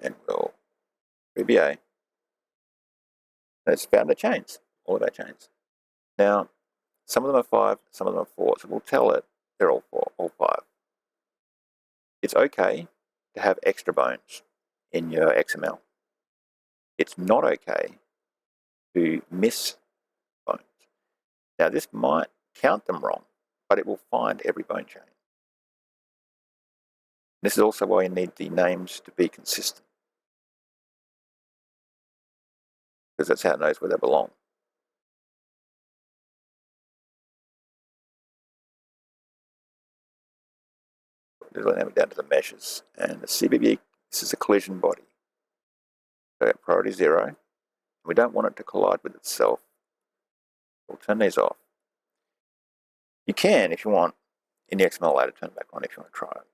And we'll VBA. And it's found the chains, all of our chains. Now, some of them are 5, some of them are 4. So we'll tell it they're all 4, all 5. It's okay to have extra bones in your XML. It's not okay to miss bones. Now this might count them wrong, but it will find every bone chain. This is also why you need the names to be consistent, because that's how it knows where they belong. Just let it down to the meshes. And the CBB, this is a collision body. So priority 0. We don't want it to collide with itself. We'll turn these off. You can, if you want, in the XML later, turn it back on if you want to try it.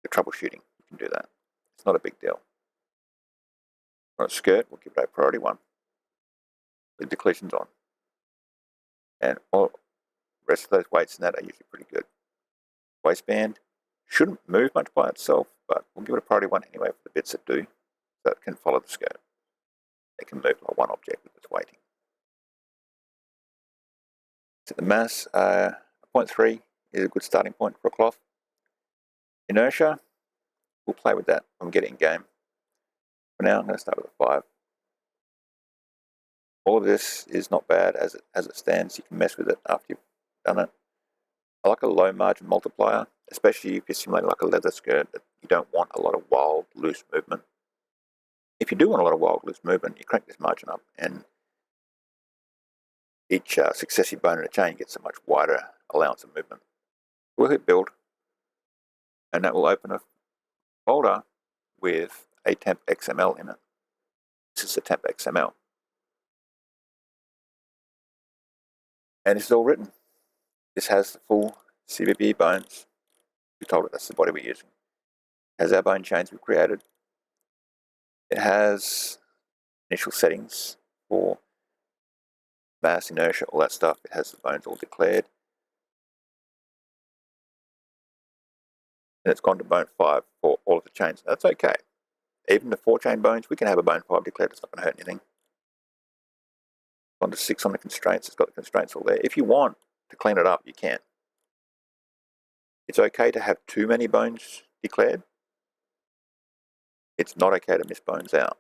The troubleshooting, you can do that. It's not a big deal. On a skirt, we'll give it a priority 1. Leave the collisions on. And all the rest of those weights and that are usually pretty good. Waistband shouldn't move much by itself, but we'll give it a priority 1 anyway for the bits that do, so it can follow the skirt. It can move like one object with its weighting. So the mass, 0.3 is a good starting point for a cloth. Inertia, we'll play with that when we get it in game. For now, I'm going to start with a 5. All of this is not bad as it stands. You can mess with it after you've done it. I like a low margin multiplier, especially if you're simulating like a leather skirt that you don't want a lot of wild, loose movement. If you do want a lot of wild, loose movement, you crank this margin up, and each successive bone in a chain gets a much wider allowance of movement. We'll hit build, and that will open a folder with a temp XML in it. This is a temp XML. And this is all written. This has the full CBB bones. We told it that's the body we're using. It has our bone chains we've created. It has initial settings for mass, inertia, all that stuff. It has the bones all declared. And it's gone to bone 5 for all of the chains. That's okay. Even the 4-chain bones, we can have a bone 5 declared. It's not going to hurt anything. On to 6 on the constraints. It's got the constraints all there. If you want to clean it up, you can. It's okay to have too many bones declared. It's not okay to miss bones out.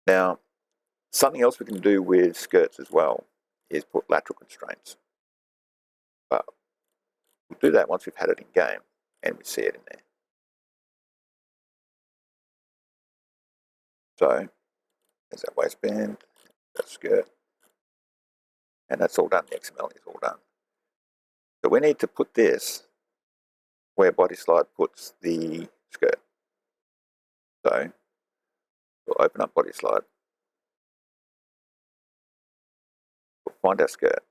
Now, something else we can do with skirts as well is put lateral constraints. But we'll do that once we've had it in game and we see it in there. So, there's that waistband, that skirt, and that's all done. The XML is all done. So we need to put this where body slide puts the skirt. So we'll open up body slide. We'll find our skirt.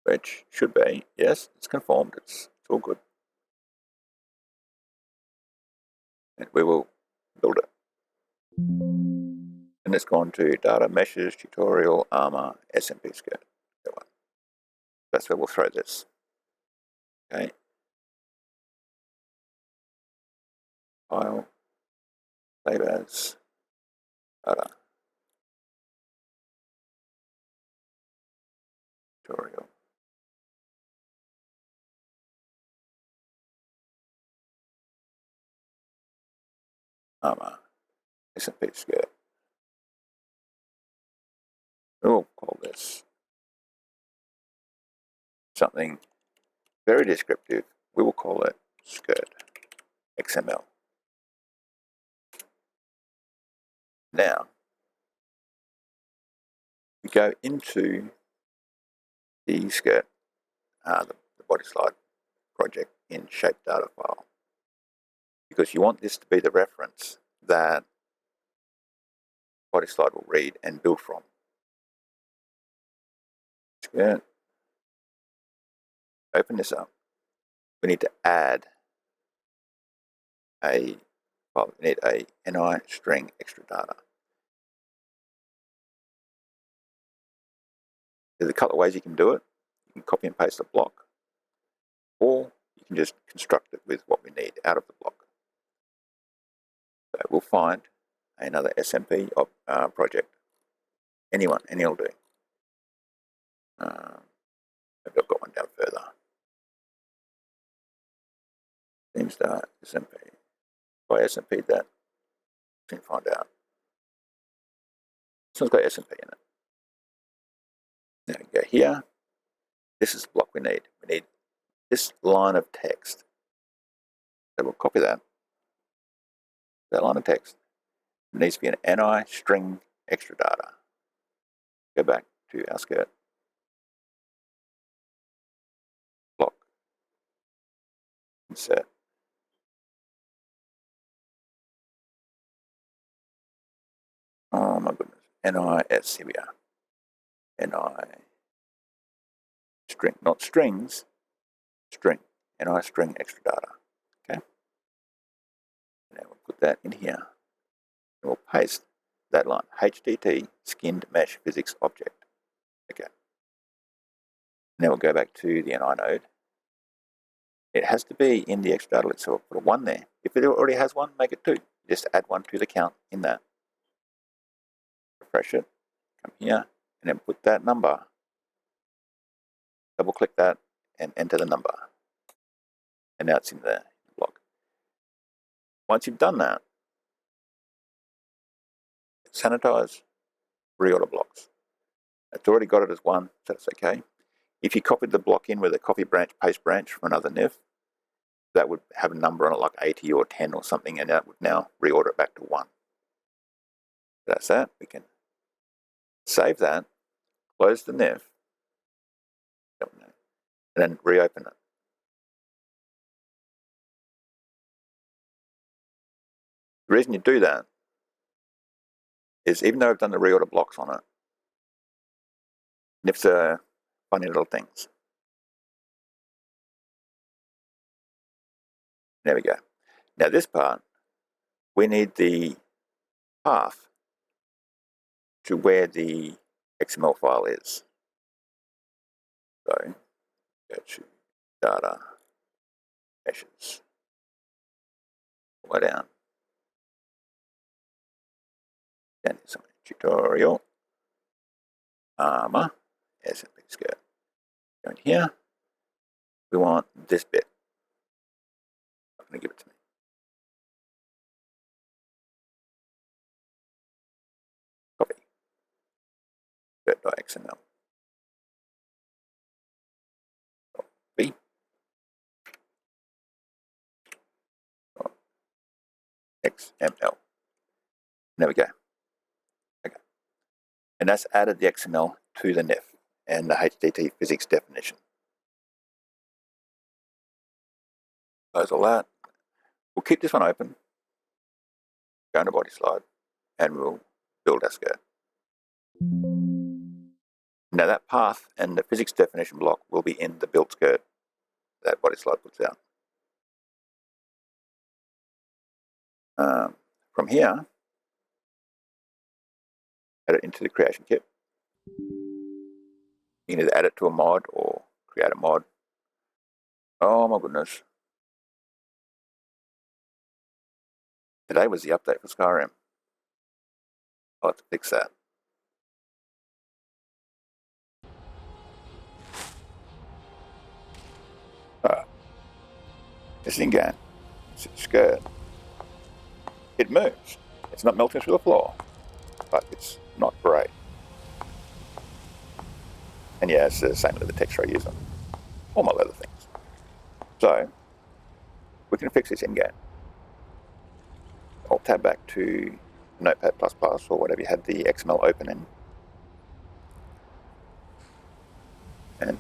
Which should be, yes, it's conformed, it's all good. And we will build it. And it's gone to data, meshes, tutorial, armor, SMP skirt. That's where we'll throw this. Okay. File, save as, data, tutorial. Armor, SMP skirt. We'll call this something very descriptive. We will call it skirt XML. Now, we go into the skirt, the body slide project in shape data file, because you want this to be the reference that body slide will read and build from. Skirt. Open this up. We need to add a file. We need a NiStringExtraData. There's a couple of ways you can do it. You can copy and paste a block, or you can just construct it with what we need out of the block. So we'll find another SMP project. Any will do. Maybe I've got one down further. Theme start SMP. If I SMP'd that, you can find out. This one's got SMP in it. Now we go here. This is the block we need. We need this line of text. So we'll copy that. That line of text. It needs to be an NiStringExtraData. Go back to our skirt. Block. Insert. Oh my goodness. NIS, here we are. NiString, not strings, string. NiStringExtraData. Okay. Now we'll put that in here. And we'll paste that line. HDT skinned mesh physics object. Okay. Now we'll go back to the NI node. It has to be in the extra data list, so we'll put a 1 there. If it already has 1, make it 2. Just add 1 to the count in that. Refresh it, come here, and then put that number, double click that, and enter the number. And now it's in the block. Once you've done that, sanitize, reorder blocks. It's already got it as 1, so that's okay. If you copied the block in with a copy branch, paste branch from another NIF, that would have a number on it like 80 or 10 or something, and that would now reorder it back to 1. That's that. We can save that, close the NIF, and then reopen it. The reason you do that is even though I've done the reorder blocks on it, NIFs are funny little things. There we go. Now this part, we need the path to where the XML file is. So go to data, meshes, all the way down. Then some tutorial, armor, SMP skirt. Go in here. We want this bit. I'm going to give it to me. Copy. Skirt.xml. Copy. XML. There we go. Okay. And that's added the XML to the NIF and the HDT physics definition. Close all that. We'll keep this one open. Go into body slide, and we'll build our skirt. Now that path and the physics definition block will be in the build skirt that body slide puts out. From here, add it into the creation kit. You can either add it to a mod or create a mod. Oh my goodness. Today was the update for Skyrim. I'll have to fix that. This thing again. It's skirt. It moves. It's not melting through the floor, but it's not great. And yeah, it's the same leather texture I use on all my leather things. So, we can fix this in-game. I'll tab back to Notepad++ or whatever you had the XML open in. And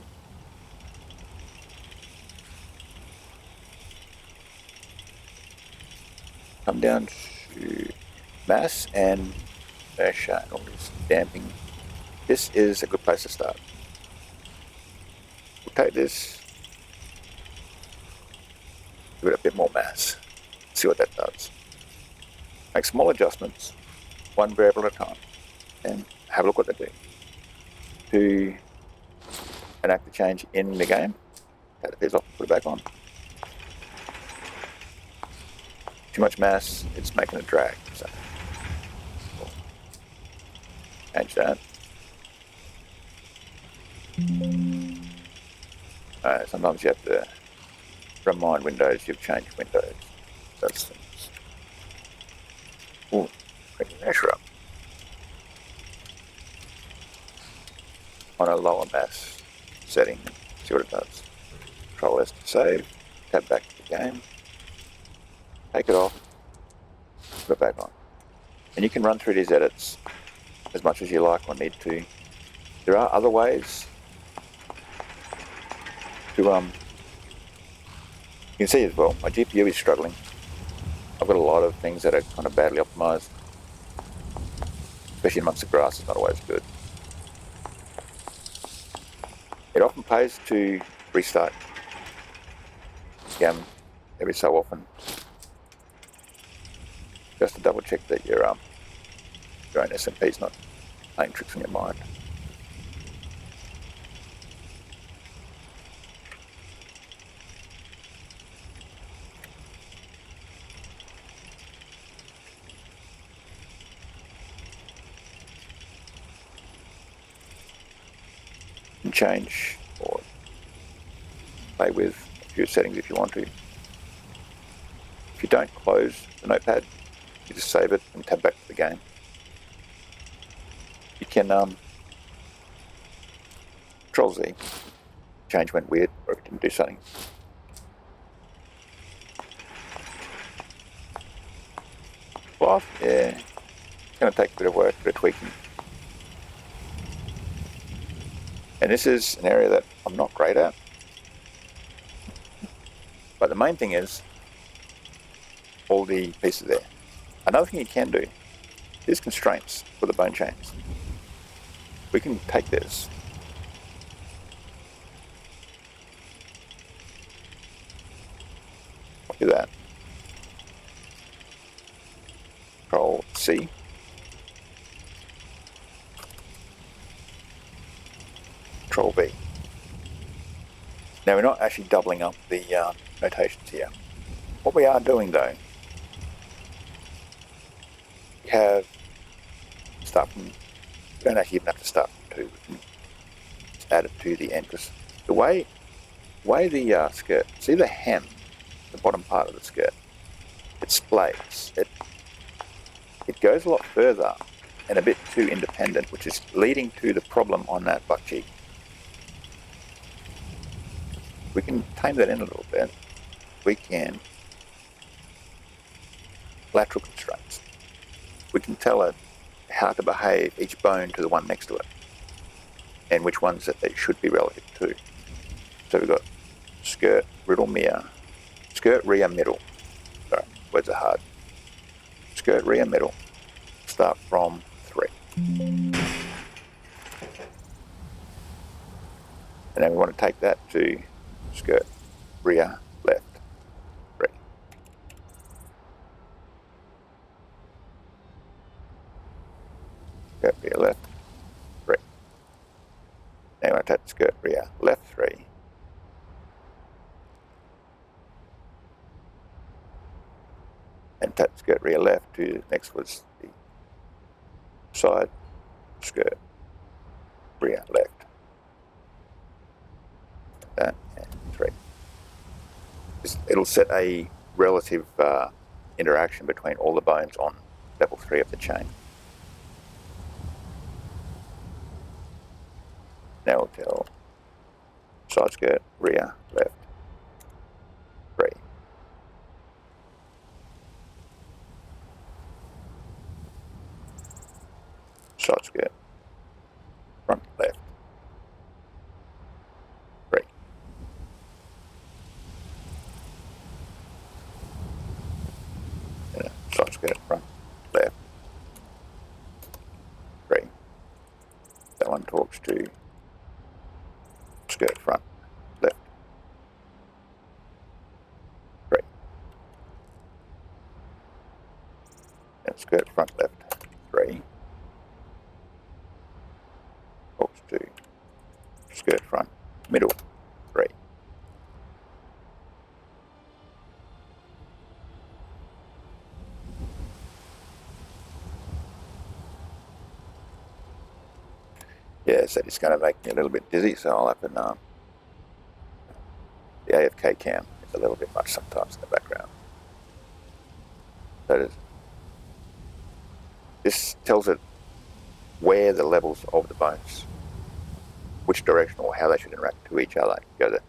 come down to mass and inertia and all this damping. This is a good place to start. We'll take this, give it a bit more mass, see what that does. Make small adjustments, one variable at a time, and have a look what they do. To enact the change in the game, take the piece off, put it back on. Too much mass, it's making a drag. So we'll change that. Sometimes you have to remind Windows you've changed Windows. Those things. Ooh, bring the measure up. lower mass setting and see what it does. Control S to save, tab back to the game, take it off, put it back on. And you can run through these edits as much as you like or need to. There are other ways to, you can see as well, my GPU is struggling. I've got a lot of things that are kind of badly optimized, especially amongst the grass. It's not always good. It often pays to restart the game every so often, just to double check that your own SMP is not playing tricks on your mind. You can change or play with a few settings if you want to. If you don't close the notepad, you just save it and tab back to the game. You can Control Z, change went weird or it didn't do something. Cloth, yeah, it's going to take a bit of work, a bit of tweaking. And this is an area that I'm not great at. But the main thing is all the pieces there. Another thing you can do is constraints for the bone chains. We can take this copy that, Control C, Control V. Now we're not actually doubling up the notations here. What we are doing though, we have start from, we don't actually even have to start from 2, we can just add it to the end, because the way the skirt, see the hem, the bottom part of the skirt, it splays, it goes a lot further and a bit too independent, which is leading to the problem on that butt cheek. We can tame that in a little bit. We can lateral constraints. We can tell it how to behave each bone to the one next to it, and which ones that they should be relative to. So we've got skirt, riddle, mirror, skirt, rear, middle. Sorry, words are hard. Skirt, rear, middle. Start from 3. And then we want to take that to skirt, rear, left, 3. Skirt, rear, left, 3. Now we want to take skirt, rear, left, 3. And take skirt, rear, left to, next was the side, skirt, rear, left. That, and 3. It'll set a relative interaction between all the bones on level 3 of the chain. Now we'll tell side skirt, rear, left, 3. Side skirt, front, left, 3. And side skirt, front, left, 3. That one talks to skirt, front, left, 3. And skirt, front, left, 3. Talks to skirt, front, middle, 3. Yeah, so it's going to make me a little bit dizzy, so I'll have to the AFK cam is a little bit much sometimes in the background. So this tells it where the levels of the bones which direction or how they should interact to each other. Go the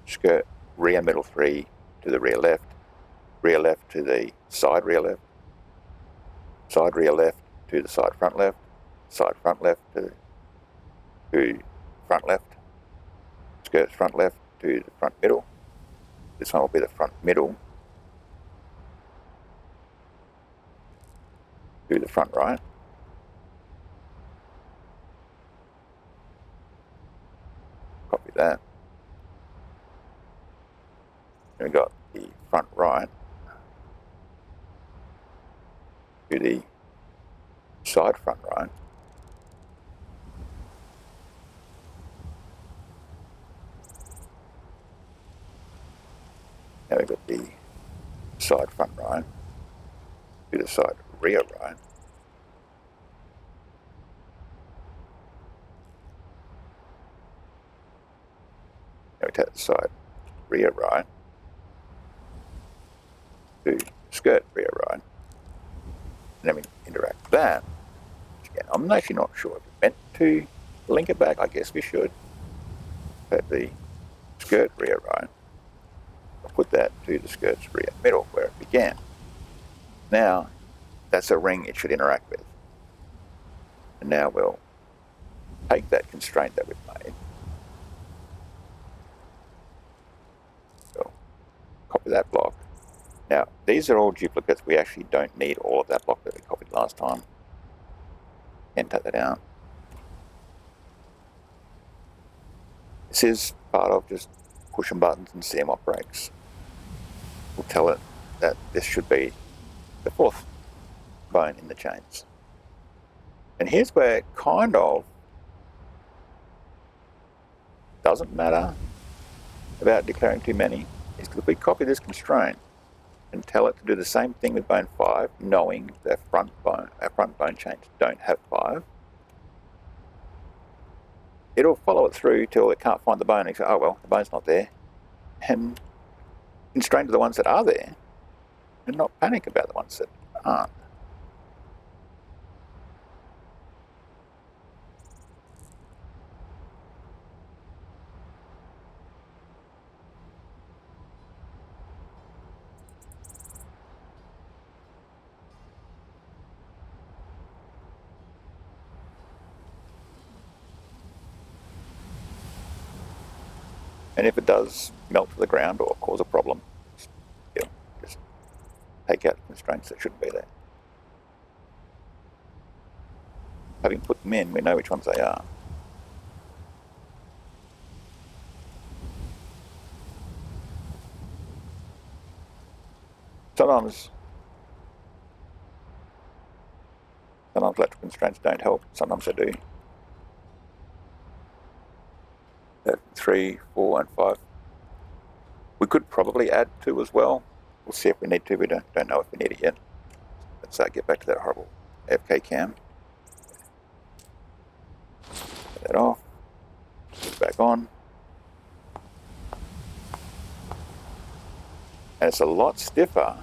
skirt rear middle 3 to the rear left to the side rear left to the side front left to front left, skirts front left to the front middle. This one will be the front middle to the front right. Copy that. And we've got the front right to the side front right. Now we've got the side front right to the side rear right. Now we take the side rear right to skirt rear right. And then we interact with that. Again, I'm actually not sure if we're meant to link it back. I guess we should. Take the skirt rear right. I'll put that to the skirt's rear middle where it began. Now, that's a ring it should interact with. And now we'll take that constraint that we've made. We'll copy that block. Now, these are all duplicates. We actually don't need all of that block that we copied last time. And take that out. This is part of just pushing buttons and seeing what breaks. We'll tell it that this should be the fourth bone in the chains. And here's where it kind of doesn't matter about declaring too many, is because if we copy this constraint and tell it to do the same thing with bone 5, knowing that our front bone chains don't have 5, it'll follow it through till it can't find the bone and say, oh well, the bone's not there, and constrain to the ones that are there and not panic about the ones that aren't. And if it does melt to the ground or cause a problem, just take out the constraints that shouldn't be there. Having put them in, we know which ones they are. Sometimes lateral constraints don't help, sometimes they do. 3, 4, and 5. We could probably add 2 as well. We'll see if we need to. We don't know if we need it yet. Let's get back to that horrible FK cam. Get that off. Put it back on. And it's a lot stiffer.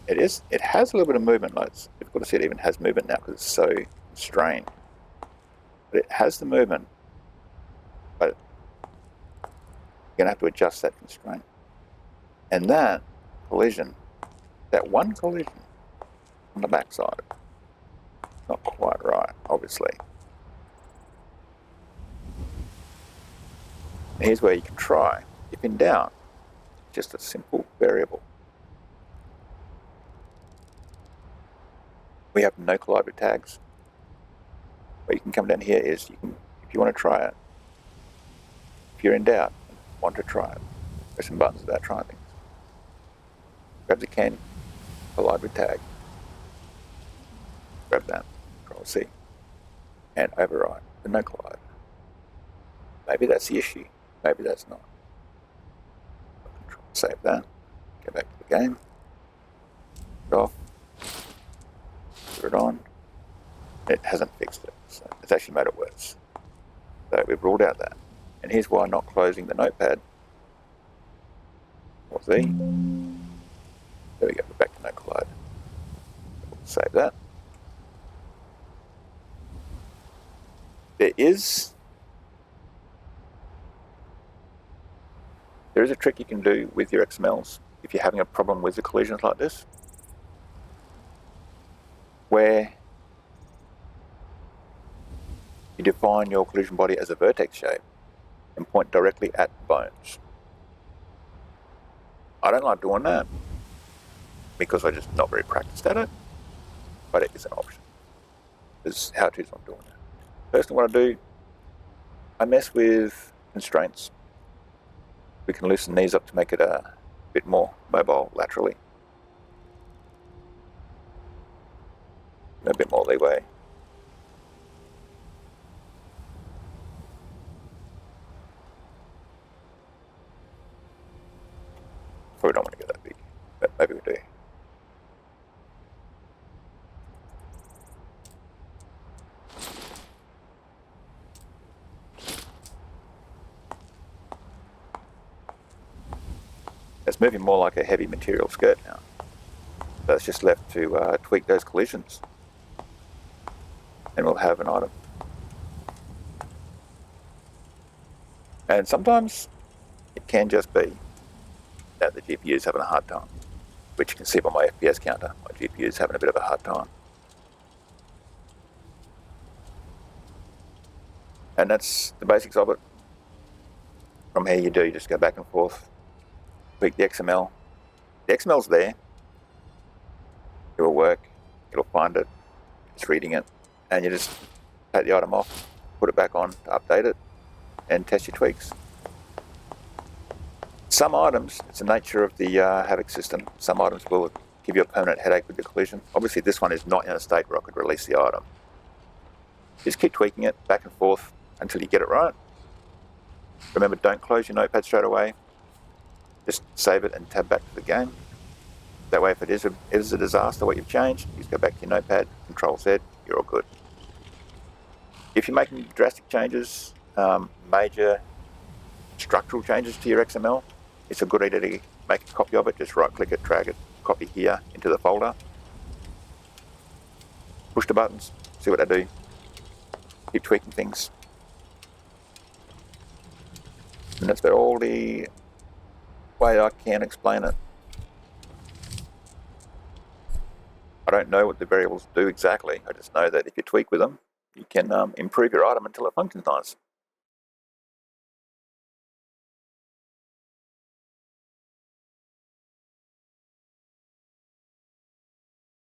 It has a little bit of movement. Like it's difficult to see it even has movement now because it's so constrained. But it has the movement. But you're going to have to adjust that constraint. And that collision, that one collision on the backside, it's not quite right, obviously. And here's where you can try. If in doubt, just a simple variable. We have no collide with tags. What you can come down here is, if you want to try it, if you're in doubt, want to try it, press some buttons without trying things. Grab the can, collide with tag, grab that, Control C, and override the no collide. Maybe that's the issue, maybe that's not. Control save that, go back to the game, put it off, put it on. It hasn't fixed it, so it's actually made it worse. So we've ruled out that. And here's why not closing the notepad. What's Z? There we go, we're back to no collide. Save that. There is There is a trick you can do with your XMLs if you're having a problem with the collisions like this, where you define your collision body as a vertex shape and point directly at the bones. I don't like doing that because I'm just not very practiced at it, but it is an option. There's how-tos on doing that. First thing what I do, I mess with constraints. We can loosen these up to make it a bit more mobile laterally. A bit more leeway. Probably don't want to get that big, but maybe we do. It's moving more like a heavy material skirt now. So it's just left to tweak those collisions, and we'll have an item. And sometimes it can just be that the GPU is having a hard time, which you can see by my FPS counter. My GPU is having a bit of a hard time. And that's the basics of it. From here you just go back and forth, tweak the XML. The XML's there. It will work. It'll find it. It's reading it. And you just take the item off, put it back on to update it, and test your tweaks. Some items, it's the nature of the Havoc system, some items will give you a permanent headache with the collision. Obviously this one is not in a state where I could release the item. Just keep tweaking it back and forth until you get it right. Remember, don't close your notepad straight away. Just save it and tab back to the game. That way if it is a disaster what you've changed, you just go back to your notepad, Control Z, you're all good. If you're making drastic changes, major structural changes to your XML, it's a good idea to make a copy of it. Just right click it, drag it, copy here into the folder. Push the buttons, see what they do. Keep tweaking things. And that's about all the way I can explain it. I don't know what the variables do exactly. I just know that if you tweak with them, you can improve your item until it functions nice.